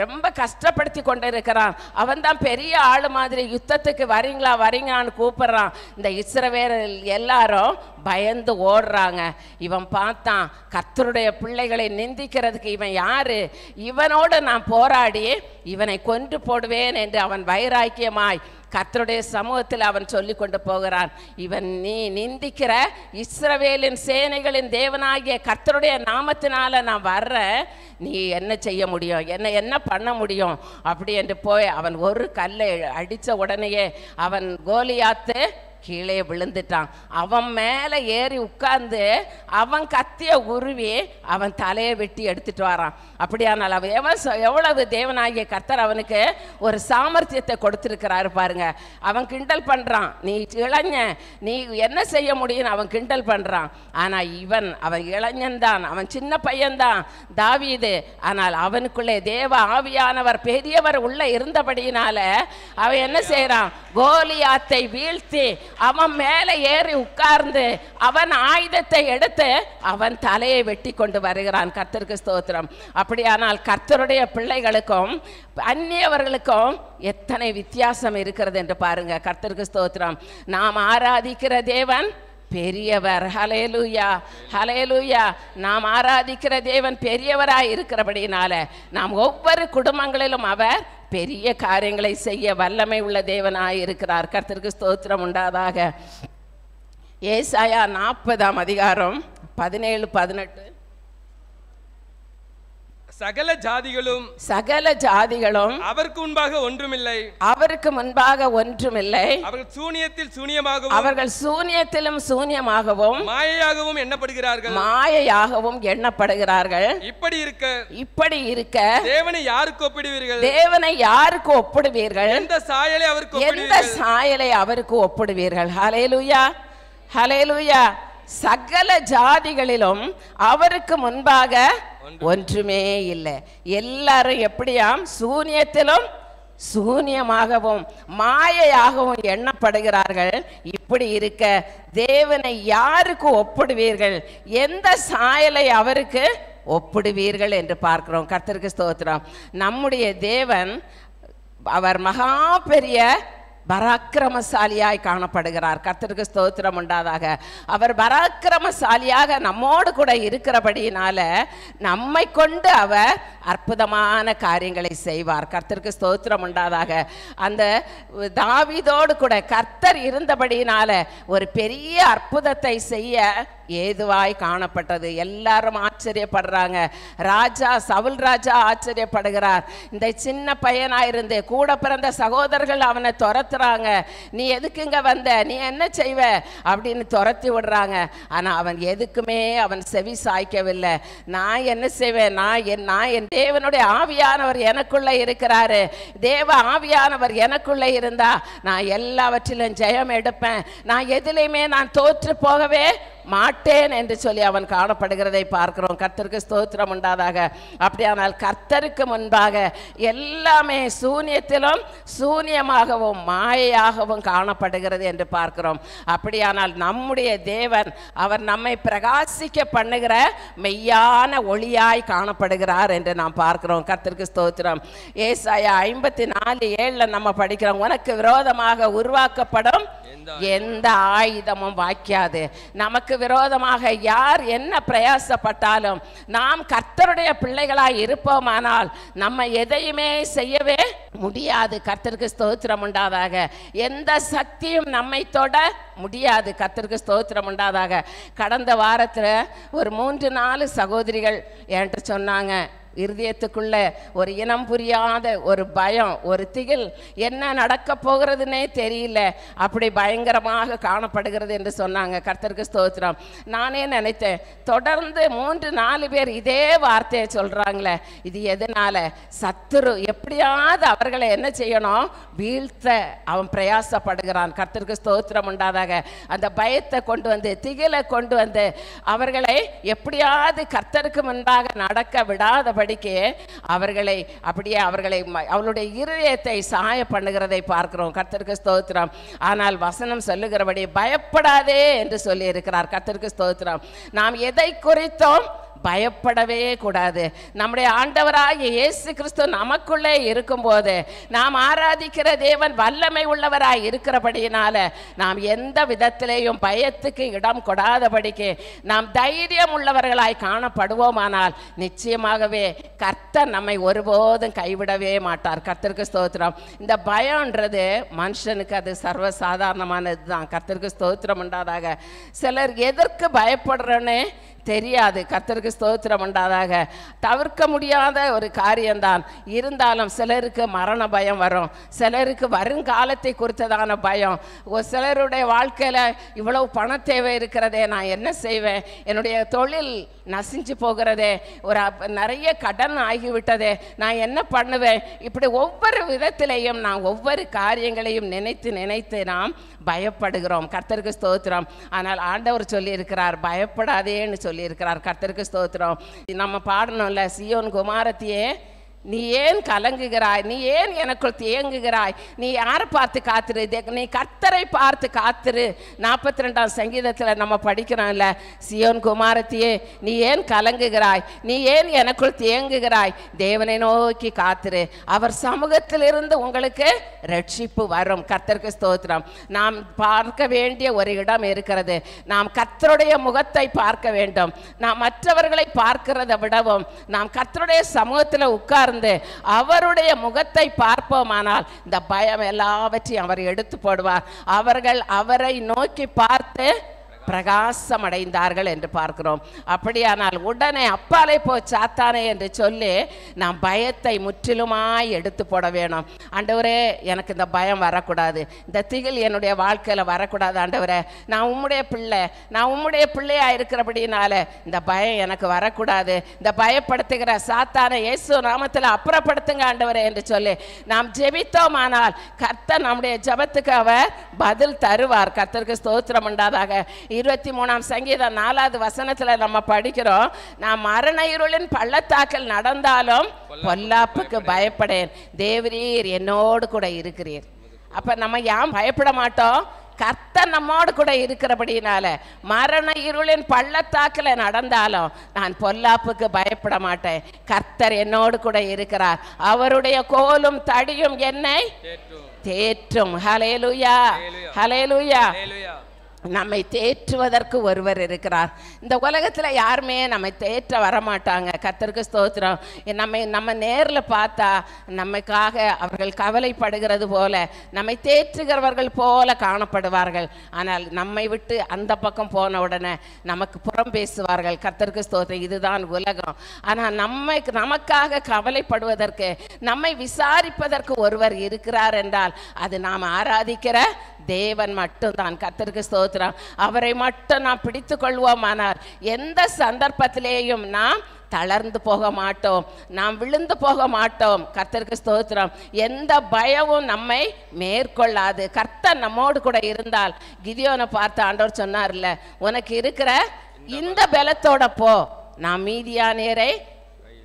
ரொம்ப கஷ்டப்படுத்தி கொண்டிருக்கிறான். அவன் தான் பெரிய ஆளு மாதிரி யுத்தத்துக்கு வரீங்களான்னு கூப்பிடுறான். இந்த இஸ்ரவேலர் எல்லாரும் பயந்து ஓடுறாங்க. இவன் பார்த்தான், கர்த்தருடைய பிள்ளைகளை நிந்திக்கிறதுக்கு இவன் யாரு, இவனோடு நான் போராடி இவனை கொன்று போடுவேன் என்று அவன் வைராக்கியமாய் கர்த்தருடைய சமூகத்தில் அவன் சொல்லி கொண்டு போகிறான். இவன் நீ நிந்திக்கிற இஸ்ரவேலின் சேனைகளின் தேவனாகிய கர்த்தருடைய நாமத்தினால நான் வர்றேன், நீ என்ன செய்ய முடியும், என்ன பண்ண முடியும் அப்படி என்று போய் அவன் ஒரு கல்லை அடித்த உடனேயே அவன் கோலியாத்து கீழே விழுந்துட்டான். அவன் மேலே ஏறி உட்கார்ந்து அவன் கத்திய உருவி அவன் தலையை வெட்டி எடுத்துட்டு வரான். அப்படியானால் அவன் எவ்வளவு தேவனாகிய கர்த்தர் அவனுக்கு ஒரு சாமர்த்தியத்தை கொடுத்திருக்கிறாரு பாருங்க. அவன் கிண்டல் பண்றான், நீ இளைஞ, நீ என்ன செய்ய முடியும்னு அவன் கிண்டல் பண்றான். ஆனா அவன் இளைஞன் தான், அவன் சின்ன பையன்தான் தாவீது. ஆனால் அவனுக்குள்ளே தேவ ஆவியானவர் பெரியவர் உள்ள இருந்தபடியினால அவன் என்ன செய்யறான், கோலியாத்தை வீழ்த்தி அவன் மேலே ஏறி உட்கார்ந்து அவன் ஆயுதத்தை எடுத்து அவன் தலையை வெட்டி கொண்டு வருகிறான். கர்த்தருக்கு ஸ்தோத்திரம். அப்படியானால் கர்த்தருடைய பிள்ளைகளுக்கும் அந்நியவர்களுக்கும் எத்தனை வித்தியாசம் இருக்கிறது என்று பாருங்க. கர்த்தருக்கு ஸ்தோத்திரம். நாம் ஆராதிக்கிற தேவன் பெரியவர். ஹல்லேலூயா, ஹல்லேலூயா. நாம் ஆராதிக்கிற தேவன் பெரியவராய் இருக்கிறபடினால நாம் ஒவ்வொரு குடும்பங்களிலும் அவர் பெரிய காரியங்களை செய்ய வல்லமை உள்ள தேவனாய் இருக்கிறார். கர்த்தருக்கு ஸ்தோத்திரம் உண்டாதாக. ஏசாயா 40ஆம் அதிகாரம் 17-18. சகல ஜாதிகளும் அவருக்கு முன்பாக ஒன்றுமில்லை. அவர்கள் சூனியத்திலும் சூனியமாகவும் மாயையாகவும் எண்ணப்படுகிறார்கள். இப்படி இருக்க தேவனை யாருக்கு ஒப்பிடுவீர்கள்? எந்த சாயலை அவருக்கு ஒப்பிடுவீர்கள்? ஹல்லேலூயா, ஹல்லேலூயா. சகல ஜாதிகளிலும் அவருக்கு முன்பாக ஒன்றுமே இல்லை. எல்லாரும் எப்படியாம் சூனியத்திலும் சூனியமாகவும் மாயையாகவும் எண்ணப்படுகிறார்கள். இப்படி இருக்க தேவனை யாருக்கு ஒப்பிடுவீர்கள்? எந்த சாயலை அவருக்கு ஒப்பிடுவீர்கள் என்று பார்க்கிறோம். கர்த்தருக்கு ஸ்தோத்திரம். நம்முடைய தேவன் அவர் மகா பெரிய பராக்கிரமசாலியாய் காணப்படுகிறார். கர்த்தருக்கு ஸ்தோத்திரம் உண்டாதாக. அவர் பராக்கிரமசாலியாக நம்மோடு கூட இருக்கிறபடியினால நம்மை கொண்டு அவர் அற்புதமான காரியங்களை செய்வார். கர்த்தருக்கு ஸ்தோத்திரம் உண்டாதாக. அந்த தாவீதோடு கூட கர்த்தர் இருந்தபடியினால ஒரு பெரிய அற்புதத்தை செய்ய ஏதுவாய் காணப்பட்டது. எல்லாரும் ஆச்சரியப்படுறாங்க. சவுல் ராஜா ஆச்சரியப்படுகிறார். இந்த சின்ன பையனாயிருந்து கூட பிறந்த சகோதரர்கள் அவனை துரத்துறாங்க. நீ எதுக்கு இங்க வந்த, நீ என்ன செய்வ அப்படின்னு துரத்தி விடுறாங்க. ஆனா அவன் எதுக்குமே அவன் செவி சாய்க்கவில்லை. நான் என்ன செய்வேன், நான் என் தேவனுடைய ஆவியானவர் எனக்குள்ள இருக்கிறாரு. தேவ ஆவியானவர் எனக்குள்ள இருந்தா நான் எல்லாவற்றிலும் ஜெயம் எடுப்பேன். நான் எதிலையுமே நான் தோற்று போகவே மாட்டேன் என்று சொல்லி அவன் காணப்படுகிறதை பார்க்கிறோம். கர்த்தருக்கு ஸ்தோத்திரம் உண்டாதாக. அப்படியானால் கர்த்தருக்கு முன்பாக எல்லாமே சூனியத்திலும் சூனியமாகவும் மாயையாகவும் காணப்படுகிறது என்று பார்க்கிறோம். அப்படியானால் நம்முடைய தேவன் அவர் நம்மை பிரகாசிக்க பண்ணுகிற மெய்யான ஒளியாய் காணப்படுகிறார் என்று நாம் பார்க்கிறோம். கர்த்தருக்கு ஸ்தோத்திரம். ஏசாயா 54:7 நம்ம படிக்கிறோம். உனக்கு விரோதமாக உருவாக்கப்படும் எந்த ஆயுதமும் வாய்க்காது. நமக்கு விரோதமாக யார் என்ன பிரயாசப்பட்டாலும் நாம் கர்த்தருடைய பிள்ளைகளாய் இருப்போமானால் நம்ம எதையுமே செய்யவே முடியாது. கர்த்தருக்கு ஸ்தோத்திரம் உண்டாதாக. எந்த சக்தியும் நம்மை தொட முடியாது. கர்த்தருக்கு ஸ்தோத்திரம் உண்டாதாக. கடந்த வாரத்தில் ஒரு 3-4 சகோதரிகள் என்கிட்ட சொன்னாங்க, இருதயத்துக்குள்ள ஒரு இனம் புரியாத ஒரு பயம், ஒரு திகில், என்ன நடக்க போகிறதுனே தெரியல, அப்படி பயங்கரமாக காணப்படுகிறது என்று சொன்னாங்க. கர்த்தருக்கு ஸ்தோத்திரம். நானே நினைத்தேன், தொடர்ந்து 3-4 பேர் இதே வார்த்தையை சொல்றாங்களே, இது எதனால? சத்துரு எப்படியாவது அவர்களை என்ன செய்யணும், வீழ்த்த அவன் பிரயாசப்படுகிறான். கர்த்தருக்கு ஸ்தோத்திரம் உண்டாதாக. அந்த பயத்தை கொண்டு வந்து, திகிலை கொண்டு வந்து அவர்களை எப்படியாவது கர்த்தருக்கு முன்பாக நடக்க விடாதபடிக்கு அவர்களை அப்படியே அவளுடைய இருதயத்தை சாய பண்ணுகிறதை பார்க்கிறோம். கர்த்தருக்கு ஸ்தோத்திரம். ஆனால் வசனம் சொல்லுகிறபடி பயப்படாதே என்று சொல்லி இருக்கிறார். கர்த்தருக்கு ஸ்தோத்திரம். நாம் எதை குறித்தோம் பயப்படவே கூடாது. நம்முடைய ஆண்டவராகிய இயேசு கிறிஸ்து நமக்குள்ளே இருக்கும்போது, நாம் ஆராதிக்கிற தேவன் வல்லமை உள்ளவராய் இருக்கிறபடியினால நாம் எந்த விதத்திலேயும் பயத்துக்கு இடம் கொடாதபடிக்கு நாம் தைரியம் உள்ளவர்களாய் காணப்படுவோமானால் நிச்சயமாகவே கர்த்தர் நம்மை ஒருபோதும் கைவிடவே மாட்டார். கர்த்தருக்கு ஸ்தோத்திரம். இந்த பயம்ன்றது மனுஷனுக்கு அது சர்வசாதாரணமானது தான். கர்த்தருக்கு ஸ்தோத்திரம் உண்டாதாக. சிலர் எதற்கு பயப்படுறோன்னு தெரியாது. கர்த்தருக்கு ஸ்தோத்திரம் உண்டாதாக. தவிர்க்க முடியாத ஒரு காரியம்தான். இருந்தாலும் சிலருக்கு மரண பயம் வரும், சிலருக்கு வருங்காலத்தை குறித்ததான பயம். சிலருடைய வாழ்க்கையில் இவ்வளவு பண தேவை இருக்கிறதே, நான் என்ன செய்வேன், என்னுடைய தொழில் நசிஞ்சு போகிறதே, நிறைய கடன் ஆகிவிட்டதே, நான் என்ன பண்ணுவேன், இப்படி ஒவ்வொரு விதத்திலையும் நாம் ஒவ்வொரு காரியங்களையும் நினைத்து நாம் பயப்படுகிறோம். கர்த்தருக்கு ஸ்தோத்திரம். ஆனால் ஆண்டவர் சொல்லியிருக்கிறார், பயப்படாதேன்னு சொல்லியிருக்கிறார். கர்த்தருக்கு ஸ்தோத்திரம். நம்ம பாடணும்ல, சீயோன் குமாரத்தியே நீ ஏன் கலங்குகிறாய், நீ ஏன் எனக்குள் தேங்குகிறாய், நீ யாரை பார்த்து காத்துரு, நீ கர்த்தரை பார்த்து காத்துரு. 42ஆம் சங்கீதத்தில் நம்ம படிக்கிறோம்ல, சீயோன் குமாரத்தியே நீ ஏன் கலங்குகிறாய், நீ ஏன் எனக்குள் தேங்குகிறாய், தேவனை நோக்கி காத்துரு, அவர் சமூகத்திலிருந்து உங்களுக்கு ரட்சிப்பு வரும். கர்த்தருக்கு ஸ்தோத்திரம். நாம் பார்க்க வேண்டிய ஒரு இடம் இருக்கிறது. நாம் கர்த்தருடைய முகத்தை பார்க்க வேண்டும். நாம் மற்றவர்களை பார்க்கிறதை விடவும் நாம் கர்த்தருடைய சமூகத்தில் உட்கார் அவருடைய முகத்தை பார்ப்போமானால் இந்த பயம் எல்லாவற்றையும் அவர் எடுத்து போடுவார். அவர்கள் அவரை நோக்கி பார்த்து பிரகாசம் அடைந்தார்கள் என்று பார்க்கிறோம். அப்படியானால் உடனே அப்பாலே போ சாத்தானே என்று சொல்லி நாம் பயத்தை முற்றிலுமாய் எடுத்து போட வேணும். ஆண்டவரே எனக்கு இந்த பயம் வரக்கூடாது, இந்த திகில் என்னுடைய வாழ்க்கையில் வரக்கூடாது. ஆண்டவரே நான் உம்முடைய பிள்ளை, நான் உம்முடைய பிள்ளையாக இருக்கிறபடினால இந்த பயம் எனக்கு வரக்கூடாது. இந்த பயப்படுத்துகிற சாத்தானை இயேசு நாமத்தில் அப்புறப்படுத்துங்க ஆண்டவரே என்று சொல்லி நாம் ஜெபித்தோமானால் கர்த்தர் நம்முடைய ஜெபத்துக்கு அவர் பதில் தருவார். கர்த்தருக்கு ஸ்தோத்திரம் உண்டாதாக. 23ஆம் சங்கீதம் 4வது வசனத்தில் நம்ம படிக்கிறோம், நான் மரண இருளின் பள்ளத்தாக்கில் நடந்தாலும் பொல்லாப்புக்கு பயப்படேன், தேவரீர் என்னோடு கூட இருக்கிறீர். அப்ப நம்ம ஏன் பயப்பட மாட்டோம்? கர்த்தர் நம்மோடு கூட இருக்கிறபடினால. மரண இருளின் பள்ளத்தாக்கில் நடந்தாலும் நான் பொல்லாப்புக்கு பயப்பட மாட்டேன், கர்த்தர் என்னோடு கூட இருக்கிறார், அவருடைய கோலும் தடியும் என்னை தேற்றும். ஹல்லேலூயா, ஹல்லேலூயா. நம்மை தேற்றுவதற்கு ஒருவர் இருக்கிறார். இந்த உலகத்தில் யாருமே நம்மை தேற்ற வரமாட்டாங்க. கர்த்தருக்கு ஸ்தோத்திரம். நம்ம நேரில் பார்த்தா நமக்காக அவர்கள் கவலைப்படுகிறது போல, நம்மை தேற்றுகிறவர்கள் போல காணப்படுவார்கள். ஆனால் நம்மை விட்டு அந்த பக்கம் போன உடனே நமக்கு புறம் பேசுவார்கள். கர்த்தருக்கு ஸ்தோத்திரம். இதுதான் உலகம். ஆனால் நமக்காக கவலைப்படுவதற்கு, நம்மை விசாரிப்பதற்கு ஒருவர் இருக்கிறார் என்றால் அது நாம் ஆராதிக்கிற தேவன் மட்டும்தான். கர்த்தருக்கு ஸ்தோத்திரம். அவரை மட்டும் நாம் பிடித்து கொள்வோமானால் எந்த சந்தர்ப்பத்திலேயும் நாம் தளர்ந்து போக மாட்டோம், நாம் விழுந்து போக மாட்டோம். கர்த்தருக்கு ஸ்தோத்திரம். எந்த பயமும் நம்மை மேற்கொள்ளாது. கர்த்தர் நம்மோடு கூட இருந்தால், கிதியோனை பார்த்து ஆண்டவர் சொன்னார்ல, உனக்கு இருக்கிற இந்த பலத்தோட போ, நான் மீதியானேரை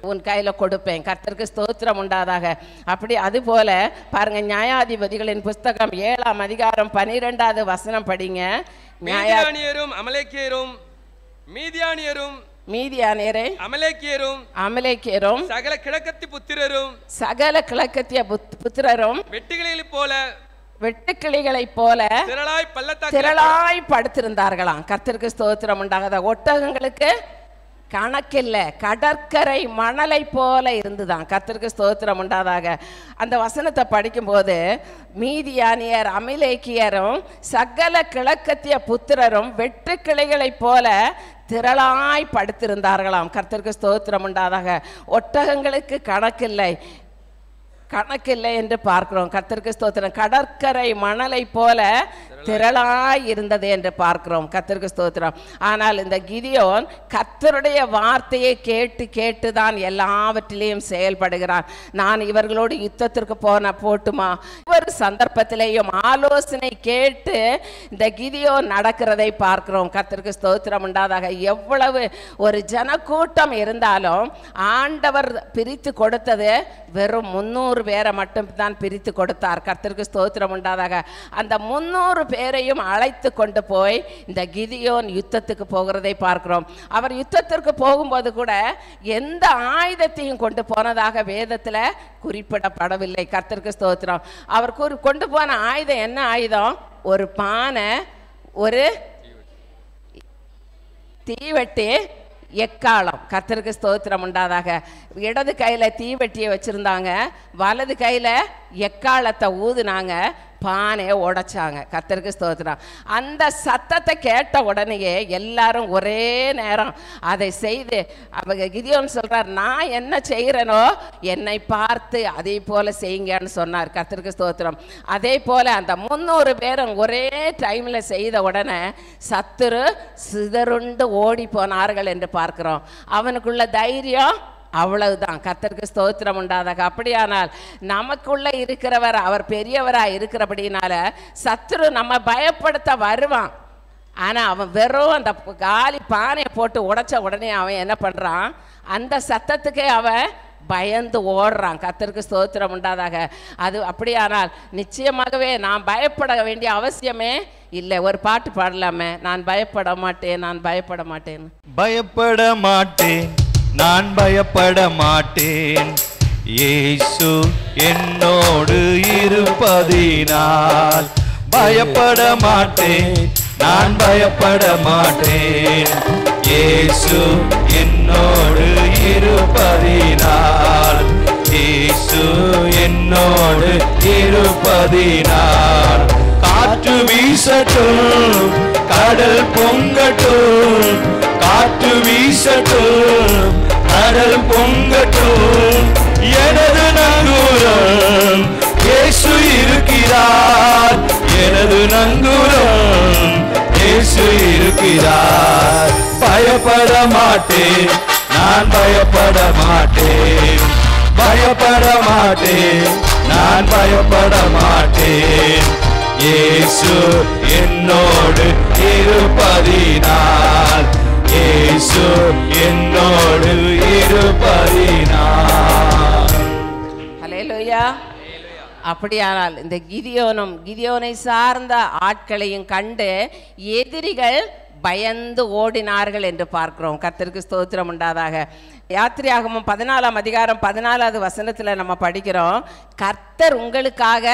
உன் கையில் கொடுப்பேன். கர்த்தருக்கு ஸ்தோத்திரம் உண்டாதாக. அப்படி அதுபோல பாருங்க, நியாயாதிபதிகளின் புஸ்தகம் 7ஆம் அதிகாரம் 12வது வசனம் படிங்க. மீதியானியரும் அமலேக்கியரும் மீதியானியரை அமலேக்கியரும் சகல கிழக்கத்திய புத்திரரும் வெட்டுக்கிளிகளைப் போல திரளாய் படுத்திருந்தார்களாம். கர்த்தருக்கு ஸ்தோத்திரம் உண்டாகாத. ஒட்டகங்களுக்கு கணக்கில்லை, கடற்கரை மணலை போல இருந்துதான். கர்த்தருக்கு ஸ்தோத்திரம் உண்டாதாக. அந்த வசனத்தை படிக்கும்போது மீதியானியர் அமலேக்கியரும் சகல கிழக்கத்திய புத்திரரும் வெட்டு கிளைகளைப் போல திரளாய் படுத்திருந்தார்களாம். கர்த்தருக்கு ஸ்தோத்திரம் உண்டாதாக. ஒட்டகங்களுக்கு கணக்கில்லை என்று பார்க்கிறோம். கர்த்தருக்கு ஸ்தோத்திரம். கடற்கரை மணலை போல திரளாய் இருந்தது என்று பார்க்கிறோம். கர்த்தருக்கு ஸ்தோத்திரம். ஆனால் இந்த கிதியோன் கர்த்தருடைய வார்த்தையை கேட்டு தான் எல்லாவற்றிலையும் செயல்படுகிறான். நான் இவர்களோடு யுத்தத்திற்கு போட்டுமா? ஒவ்வொரு சந்தர்ப்பத்திலேயும் ஆலோசனை கேட்டு இந்த கிதியோன் நடக்கிறதை பார்க்கிறோம். கர்த்தருக்கு ஸ்தோத்திரம் உண்டாதாக. எவ்வளவு ஒரு ஜனக்கூட்டம் இருந்தாலும் ஆண்டவர் பிரித்து கொடுத்தது வெறும் 300 பேரை மட்டும் தான் பிரித்து கொடுத்தார். கர்த்தருக்கு ஸ்தோத்திரம் உண்டாதாக. அந்த 300 பேரையும் அழைத்து கொண்டு போய் இந்த கிதியோன் யுத்தத்துக்கு போகிறதை பார்க்கிறோம். அவர் யுத்தத்திற்கு போகும்போது கூட எந்த ஆயுதத்தையும் கொண்டு போனதாக வேதத்தில் குறிப்பிடப்படவில்லை. கர்த்தருக்கு ஸ்தோத்திரம். அவர் கொண்டு போன ஆயுதம் என்ன ஆயுதம்? ஒரு பானை, ஒரு தீவெட்டி, எக்காலம். கர்த்தருக்கு ஸ்தோத்திரம் உண்டாதாக. இடது கையில் தீவெட்டியை வச்சுருந்தாங்க, வலது கையில் எக்காலத்தை ஊதுனாங்க, பானையை உடைச்சாங்க. கர்த்தருக்கு ஸ்தோத்திரம். அந்த சத்தத்தை கேட்ட உடனேயே எல்லாரும் ஒரே நேரம் அதை செய்து, அவங்க கிதியோன் சொல்றார், நான் என்ன செய்கிறேனோ என்னை பார்த்து அதே போல செய்யுங்கன்னு சொன்னார். கர்த்தருக்கு ஸ்தோத்திரம். அதே போல அந்த 300 பேரும் ஒரே டைம்ல செய்த உடனே சத்துரு சிதறுண்டு ஓடி போனார்கள் என்று பார்க்கிறோம். அவனுக்குள்ள தைரியம் அவ்வளவுதான். கர்த்தருக்கு ஸ்தோத்திரம் உண்டாதாக. அப்படியானால் நமக்குள்ள இருக்கிறவர் அவர் பெரியவராக இருக்கிறபடினால சத்துரு நம்ம பயப்படுத்த வருவான். ஆனால் அவன் வெறும் அந்த காலி பானையை போட்டு உடைச்ச உடனே அவன் என்ன பண்ணுறான், அந்த சத்தத்துக்கே அவன் பயந்து ஓடுறான். கர்த்தருக்கு ஸ்தோத்திரம் உண்டாதாக. அது அப்படியானால் நிச்சயமாகவே நான் பயப்பட வேண்டிய அவசியமே இல்லை. ஒரு பாட்டு பாடலாமே, நான் பயப்பட மாட்டேன், நான் பயப்பட மாட்டேன், பயப்பட மாட்டேன், நான் பயப்பட மாட்டேன், இயேசு என்னோடு இருப்பதினால். பயப்பட மாட்டேன், நான் பயப்பட மாட்டேன், இயேசு என்னோடு இருப்பதினால். இயேசு என்னோடு இருப்பதினால். காற்று வீசட்டும், கடல் பொங்கட்டும், காற்று வீசட்டும், கடல் பொங்கட்டும், எனது நங்கூரம் இயேசு இருக்கிறார், எனது நங்கூரம் இயேசு இருக்கிறார். பயப்பட மாட்டேன், நான் பயப்பட மாட்டேன், பயப்பட மாட்டேன், நான் பயப்பட மாட்டேன், இயேசு என்னோடு இருப்பதினால். இயேசு என்னோடு இருப்பதினால். ஹல்லேலூயா. அப்படியானால் இந்த கிதியோனை சார்ந்த ஆட்களையும் கண்டு எதிரிகள் பயந்து ஓடினார்கள் என்று பார்க்கிறோம். கர்த்தருக்கு ஸ்தோத்திரம் உண்டாதாக. யாத்திரையாகமம் 14ஆம் அதிகாரம் 14வது வசனத்தில் நம்ம படிக்கிறோம், கர்த்தர் உங்களுக்காக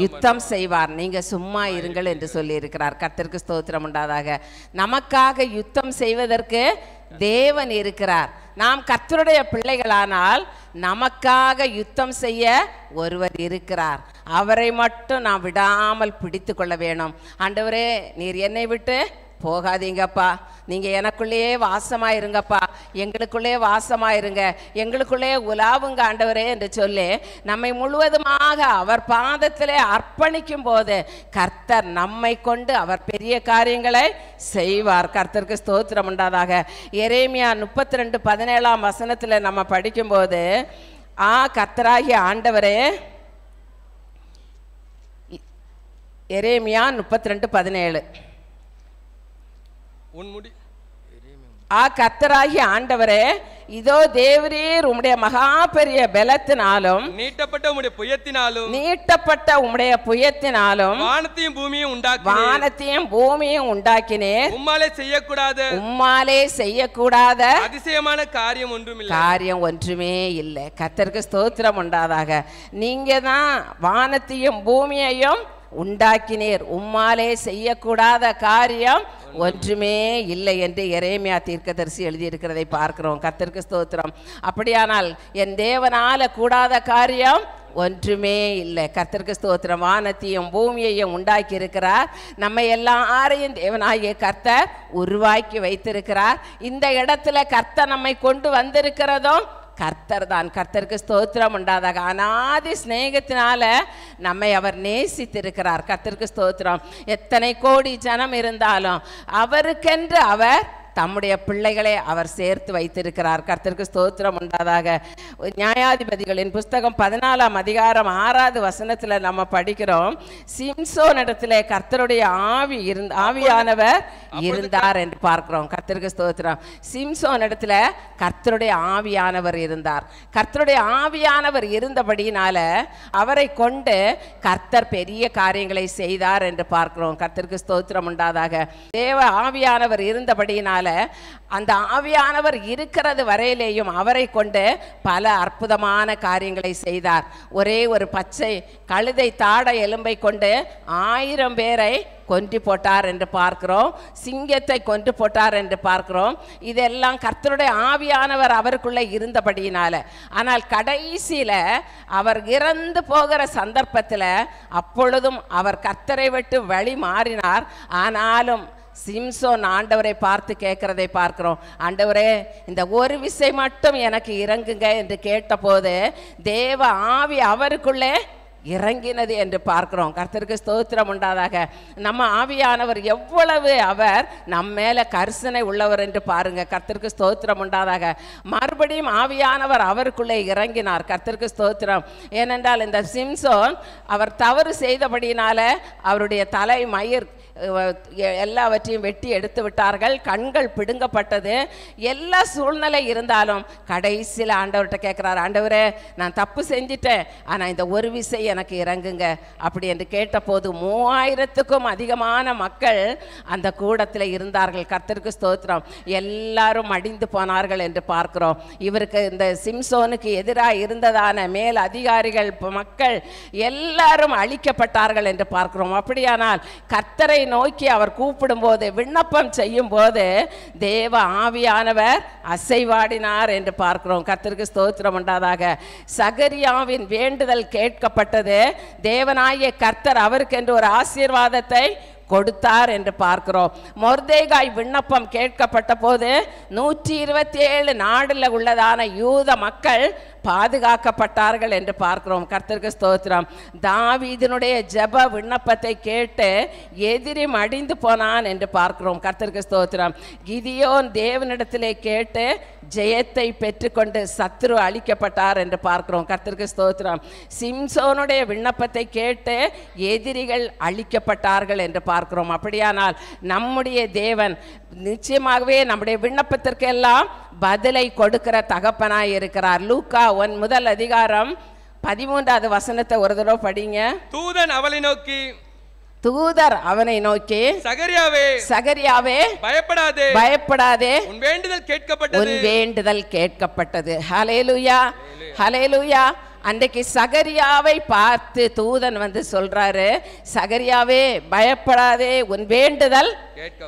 யுத்தம் செய்வார், நீங்க சும்மா இருங்கள் என்று சொல்லி இருக்கிறார். கர்த்தருக்கு ஸ்தோத்திரம் உண்டாதாக. நமக்காக யுத்தம் செய்வதற்கு தேவன் இருக்கிறார். நாம் கர்த்தருடைய பிள்ளைகளானால் நமக்காக யுத்தம் செய்ய ஒருவர் இருக்கிறார். அவரை மட்டும் நாம் விடாமல் பிடித்து கொள்ள வேணும். ஆண்டவரே, நீர் என்னை விட்டு போகாதீங்கப்பா, நீங்கள் எனக்குள்ளேயே வாசமாயிருங்கப்பா, எங்களுக்குள்ளே வாசமாயிருங்க, எங்களுக்குள்ளே உலாவுங்க ஆண்டவரே என்று சொல்லி நம்மை முழுவதுமாக அவர் பாதத்திலே அர்ப்பணிக்கும் போது கர்த்தர் நம்மை கொண்டு அவர் பெரிய காரியங்களை செய்வார். கர்த்தருக்கு ஸ்தோத்திரம் உண்டாதாக. எரேமியா 32:17 வசனத்தில் நம்ம படிக்கும்போது, கர்த்தராகிய ஆண்டவரே, எரேமியா 32:17, கர்த்தராகிய ஆண்டவரே, இதோ தேவரீர் உம்முடைய மகா பெரிய பலத்தினாலும் நீட்டப்பட்ட உம்முடைய புயத்தினாலும் வானத்தையும் பூமியும் உண்டாக்கினேன். உம்மாலே செய்யக்கூடாத அதிசயமான காரியம் ஒன்றுமே இல்லை. கர்த்தருக்கு ஸ்தோத்திரம் உண்டாதாக. நீங்க தான் வானத்தையும் பூமியையும் உண்டாக்கினீர், உம்மாலே செய்யக்கூடாத காரியம் ஒன்றுமே இல்லை என்று எரேமியா தீர்க்கதரிசி எழுதியிருக்கிறதை பார்க்கிறோம். கர்த்தருக்கு ஸ்தோத்திரம். அப்படியானால் என் தேவனால கூடாத காரியம் ஒன்றுமே இல்லை. கர்த்தருக்கு ஸ்தோத்திரம். வானத்தையும் பூமியையும் உண்டாக்கி இருக்கிறார். நம்ம எல்லாரையும் தேவனாகிய கர்த்தர் உருவாக்கி வைத்திருக்கிறார். இந்த இடத்துல கர்த்தர் நம்மை கொண்டு வந்திருக்கிறதும் கர்த்தர் தான். கர்த்தருக்கு ஸ்தோத்திரம் உண்டாதாக. அநாதி ஸ்நேகத்தினால நம்மை அவர் நேசித்திருக்கிறார். கர்த்தருக்கு ஸ்தோத்திரம். எத்தனை கோடி ஜனம் இருந்தாலும் அவருக்கென்று அவர் தம்முடைய பிள்ளைகளை அவர் சேர்த்து வைத்திருக்கிறார். கர்த்தருக்கு ஸ்தோத்திரம் உண்டாதாக. நியாயாதிபதிகளின் புஸ்தகம் 14ஆம் அதிகாரம் 6வது வசனத்தில் நம்ம படிக்கிறோம், சிம்சோன் இடத்துல கர்த்தருடைய ஆவியானவர் இருந்தார் என்று பார்க்கிறோம். கர்த்தருக்கு ஸ்தோத்திரம். சிம்சோன் இடத்துல கர்த்தருடைய ஆவியானவர் இருந்தார். கர்த்தருடைய ஆவியானவர் இருந்தபடியினால அவரை கொண்டு கர்த்தர் பெரிய காரியங்களை செய்தார் என்று பார்க்கிறோம். கர்த்தருக்கு ஸ்தோத்திரம் உண்டாதாக. தேவ ஆவியானவர் இருந்தபடியினால அந்த ஆவியானவர் இருக்கிறது வரையிலேயும் அவரை கொண்டு பல அற்புதமான காரியங்களை செய்தார். ஒரே ஒரு பச்சை கழுதை தாட எலும்பை கொண்டு 1000 பேரை கொன்று போட்டார் என்று பார்க்கிறோம், சிங்கத்தை கொன்று போட்டார் என்று பார்க்கிறோம். இதெல்லாம் கர்த்தருடைய ஆவியானவர் அவருக்குள்ளே இருந்தபடியினால. ஆனால் கடைசியில் அவர் இறந்து போகிற சந்தர்ப்பத்தில் அப்பொழுதும் அவர் கர்த்தரை விட்டு வழி மாறினார். ஆனாலும் சிம்சோன் ஆண்டவரை பார்த்து கேட்கிறதை பார்க்கிறோம். ஆண்டவரே, இந்த ஒரு விசை மட்டும் எனக்கு இறங்குங்க என்று கேட்டபோது தேவ ஆவி அவருக்குள்ளே இறங்கினது என்று பார்க்கிறோம். கர்த்தருக்கு ஸ்தோத்திரம் உண்டாதாக. நம்ம ஆவியானவர் எவ்வளவு அவர் நம்ம மேல கரிசனை உள்ளவர் என்று பாருங்க. கர்த்தருக்கு ஸ்தோத்திரம் உண்டாதாக. மறுபடியும் ஆவியானவர் அவருக்குள்ளே இறங்கினார். கர்த்தருக்கு ஸ்தோத்திரம். ஏனென்றால் இந்த சிம்சோன் அவர் தவறு செய்தபடியினால அவருடைய தலை மயிர் எல்லாவற்றையும் வெட்டி எடுத்து விட்டார்கள். கண்கள் பிடுங்கப்பட்டது. எல்லா சூழ்நிலை இருந்தாலும் கடைசியில் ஆண்டவர்கிட்ட கேட்குறார், ஆண்டவரே, நான் தப்பு செஞ்சிட்டேன், ஆனால் இந்த ஒரு விசை எனக்கு இறங்குங்க அப்படி என்று கேட்டபோது 3000க்கும் அதிகமான மக்கள் அந்த கூடத்தில் இருந்தார்கள். கர்த்தருக்கு ஸ்தோத்திரம். எல்லாரும் அடிந்து போனார்கள் என்று பார்க்கிறோம். இவருக்கு இந்த சிம்சோனுக்கு எதிராக இருந்ததான மேல் அதிகாரிகள் மக்கள் எல்லாரும் அழிக்கப்பட்டார்கள் என்று பார்க்கிறோம். அப்படியானால் கர்த்தரை நோக்கி அவர் கூப்பிடும் போது, விண்ணப்பம் செய்யும் போது தேவ ஆவியானவர் அசைவாடினார் என்று பார்க்கிறோம். கர்த்தருக்கு ஸ்தோத்திரம் உண்டாதாக. சகரியாவின் வேண்டுதல் கேட்கப்பட்டது. தேவனாகிய கர்த்தர் அவருக்கு என்று ஒரு ஆசீர்வாதத்தை கொடுத்தார் என்று பார்க்கிறோம். மொர்தேகாய் விண்ணப்பம் கேட்கப்பட்ட போது 127 நாடுல உள்ளதான யூத மக்கள் பாதுகாக்கப்பட்டார்கள் என்று பார்க்கிறோம். கர்த்தருக்கு ஸ்தோத்திரம். தாவீதினுடைய ஜெப விண்ணப்பத்தை கேட்டு எதிரி மடிந்து போனான் என்று பார்க்கிறோம். கர்த்தருக்கு ஸ்தோத்திரம். கிதியோன் தேவனிடத்திலே கேட்டு ஜெயத்தை பெற்றுக்கொண்டு சத்துரு அழிக்கப்பட்டார் என்று பார்க்கிறோம். கர்த்தருக்கு ஸ்தோத்திரம். சிம்சோனுடைய விண்ணப்பத்தை கேட்டு எதிரிகள் அழிக்கப்பட்டார்கள் என்று பார்க்கிறோம். அப்படியானால் நம்முடைய தேவன் நிச்சயமாகவே நம்முடைய விண்ணப்பத்திற்கு எல்லாம் பதிலை கொடுக்கிற தகப்பனாய் இருக்கிறார். லூக்கா 1 அதிகாரம் 13வது வசனத்தை ஒரு தடவை படிங்க. தூதன் அவளை நோக்கி, தூதர் அவனை நோக்கி, சகரியாவே பயப்படாதே, உன் வேண்டுதல் கேட்கப்பட்டது. ஹல்லேலூயா, ஹல்லேலூயா. அன்றைக்கு சகரியாவை பார்த்து தூதன் வந்து சொல்றாரு, சகரியாவே பயப்படாதே, உன் வேண்டுதல்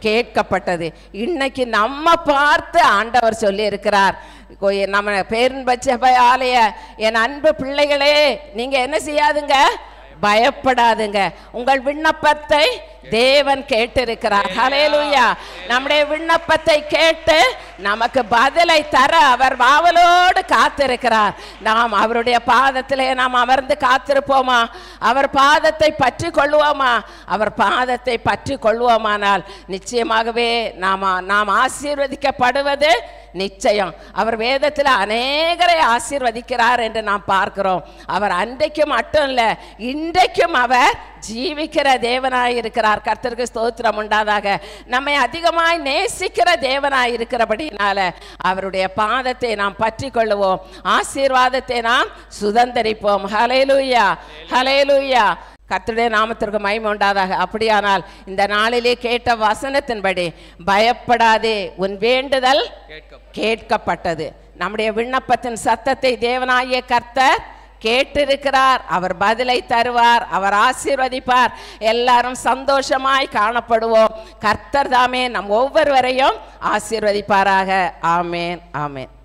கேட்கப்பட்டது. இன்னைக்கு நம்ம பார்த்து ஆண்டவர் சொல்லி இருக்கிறார், நம்ம பேரின்ப ஆலய என் அன்பு பிள்ளைகளே, நீங்க என்ன செய்யாதுங்க, பயப்படாதுங்க. உங்கள் விண்ணப்பத்தை தேவன் கேட்டிருக்கிறார். ஹல்லேலூயா. நம்முடைய விண்ணப்பத்தை கேட்டு நமக்கு பதிலை தர அவர் வாவலோடு காத்திருக்கிறார். நாம் அவருடைய பாதத்திலே நாம் அமர்ந்து காத்திருப்போமா? அவர் பாதத்தை பற்றி கொள்வோமா? அவர் பாதத்தை பற்றி கொள்வோமானால் நிச்சயமாகவே நாம் ஆசீர்வதிக்கப்படுவது நிச்சயம். அவர் வேதத்தில் அநேகரை ஆசீர்வதிக்கிறார் என்று நாம் பார்க்கிறோம். அவர் அன்றைக்கும் மட்டும் இல்லை, இன்றைக்கும் அவர் ஜீவிக்கிற தேவனாய் இருக்கிறார். கர்த்தருக்கு ஸ்தோத்திரம் உண்டாதாக. நம்மை அதிகமாய் நேசிக்கிற தேவனாய் இருக்கிறபடினால அவருடைய பாதத்தை நாம் பற்றி கொள்ளுவோம், ஆசீர்வாதத்தை நாம் சுதந்தரிப்போம். ஹல்லேலூயா, ஹல்லேலூயா. கர்த்தருடைய நாமத்திற்கு மகிமை உண்டாதாக. அப்படியானால் இந்த நாளிலே கேட்ட வசனத்தின்படி பயப்படாதே, உன் வேண்டுதல் கேட்கப்பட்டது. நம்முடைய விண்ணப்பத்தின் சத்தத்தை தேவனாகிய கர்த்தர் கேட்டிருக்கிறார். அவர் பதிலை தருவார், அவர் ஆசீர்வதிப்பார். எல்லாரும் சந்தோஷமாய் காணப்படுவோம். கர்த்தர் தாமே நம் ஒவ்வொருவரையும் ஆசீர்வதிப்பாராக. ஆமேன், ஆமேன்.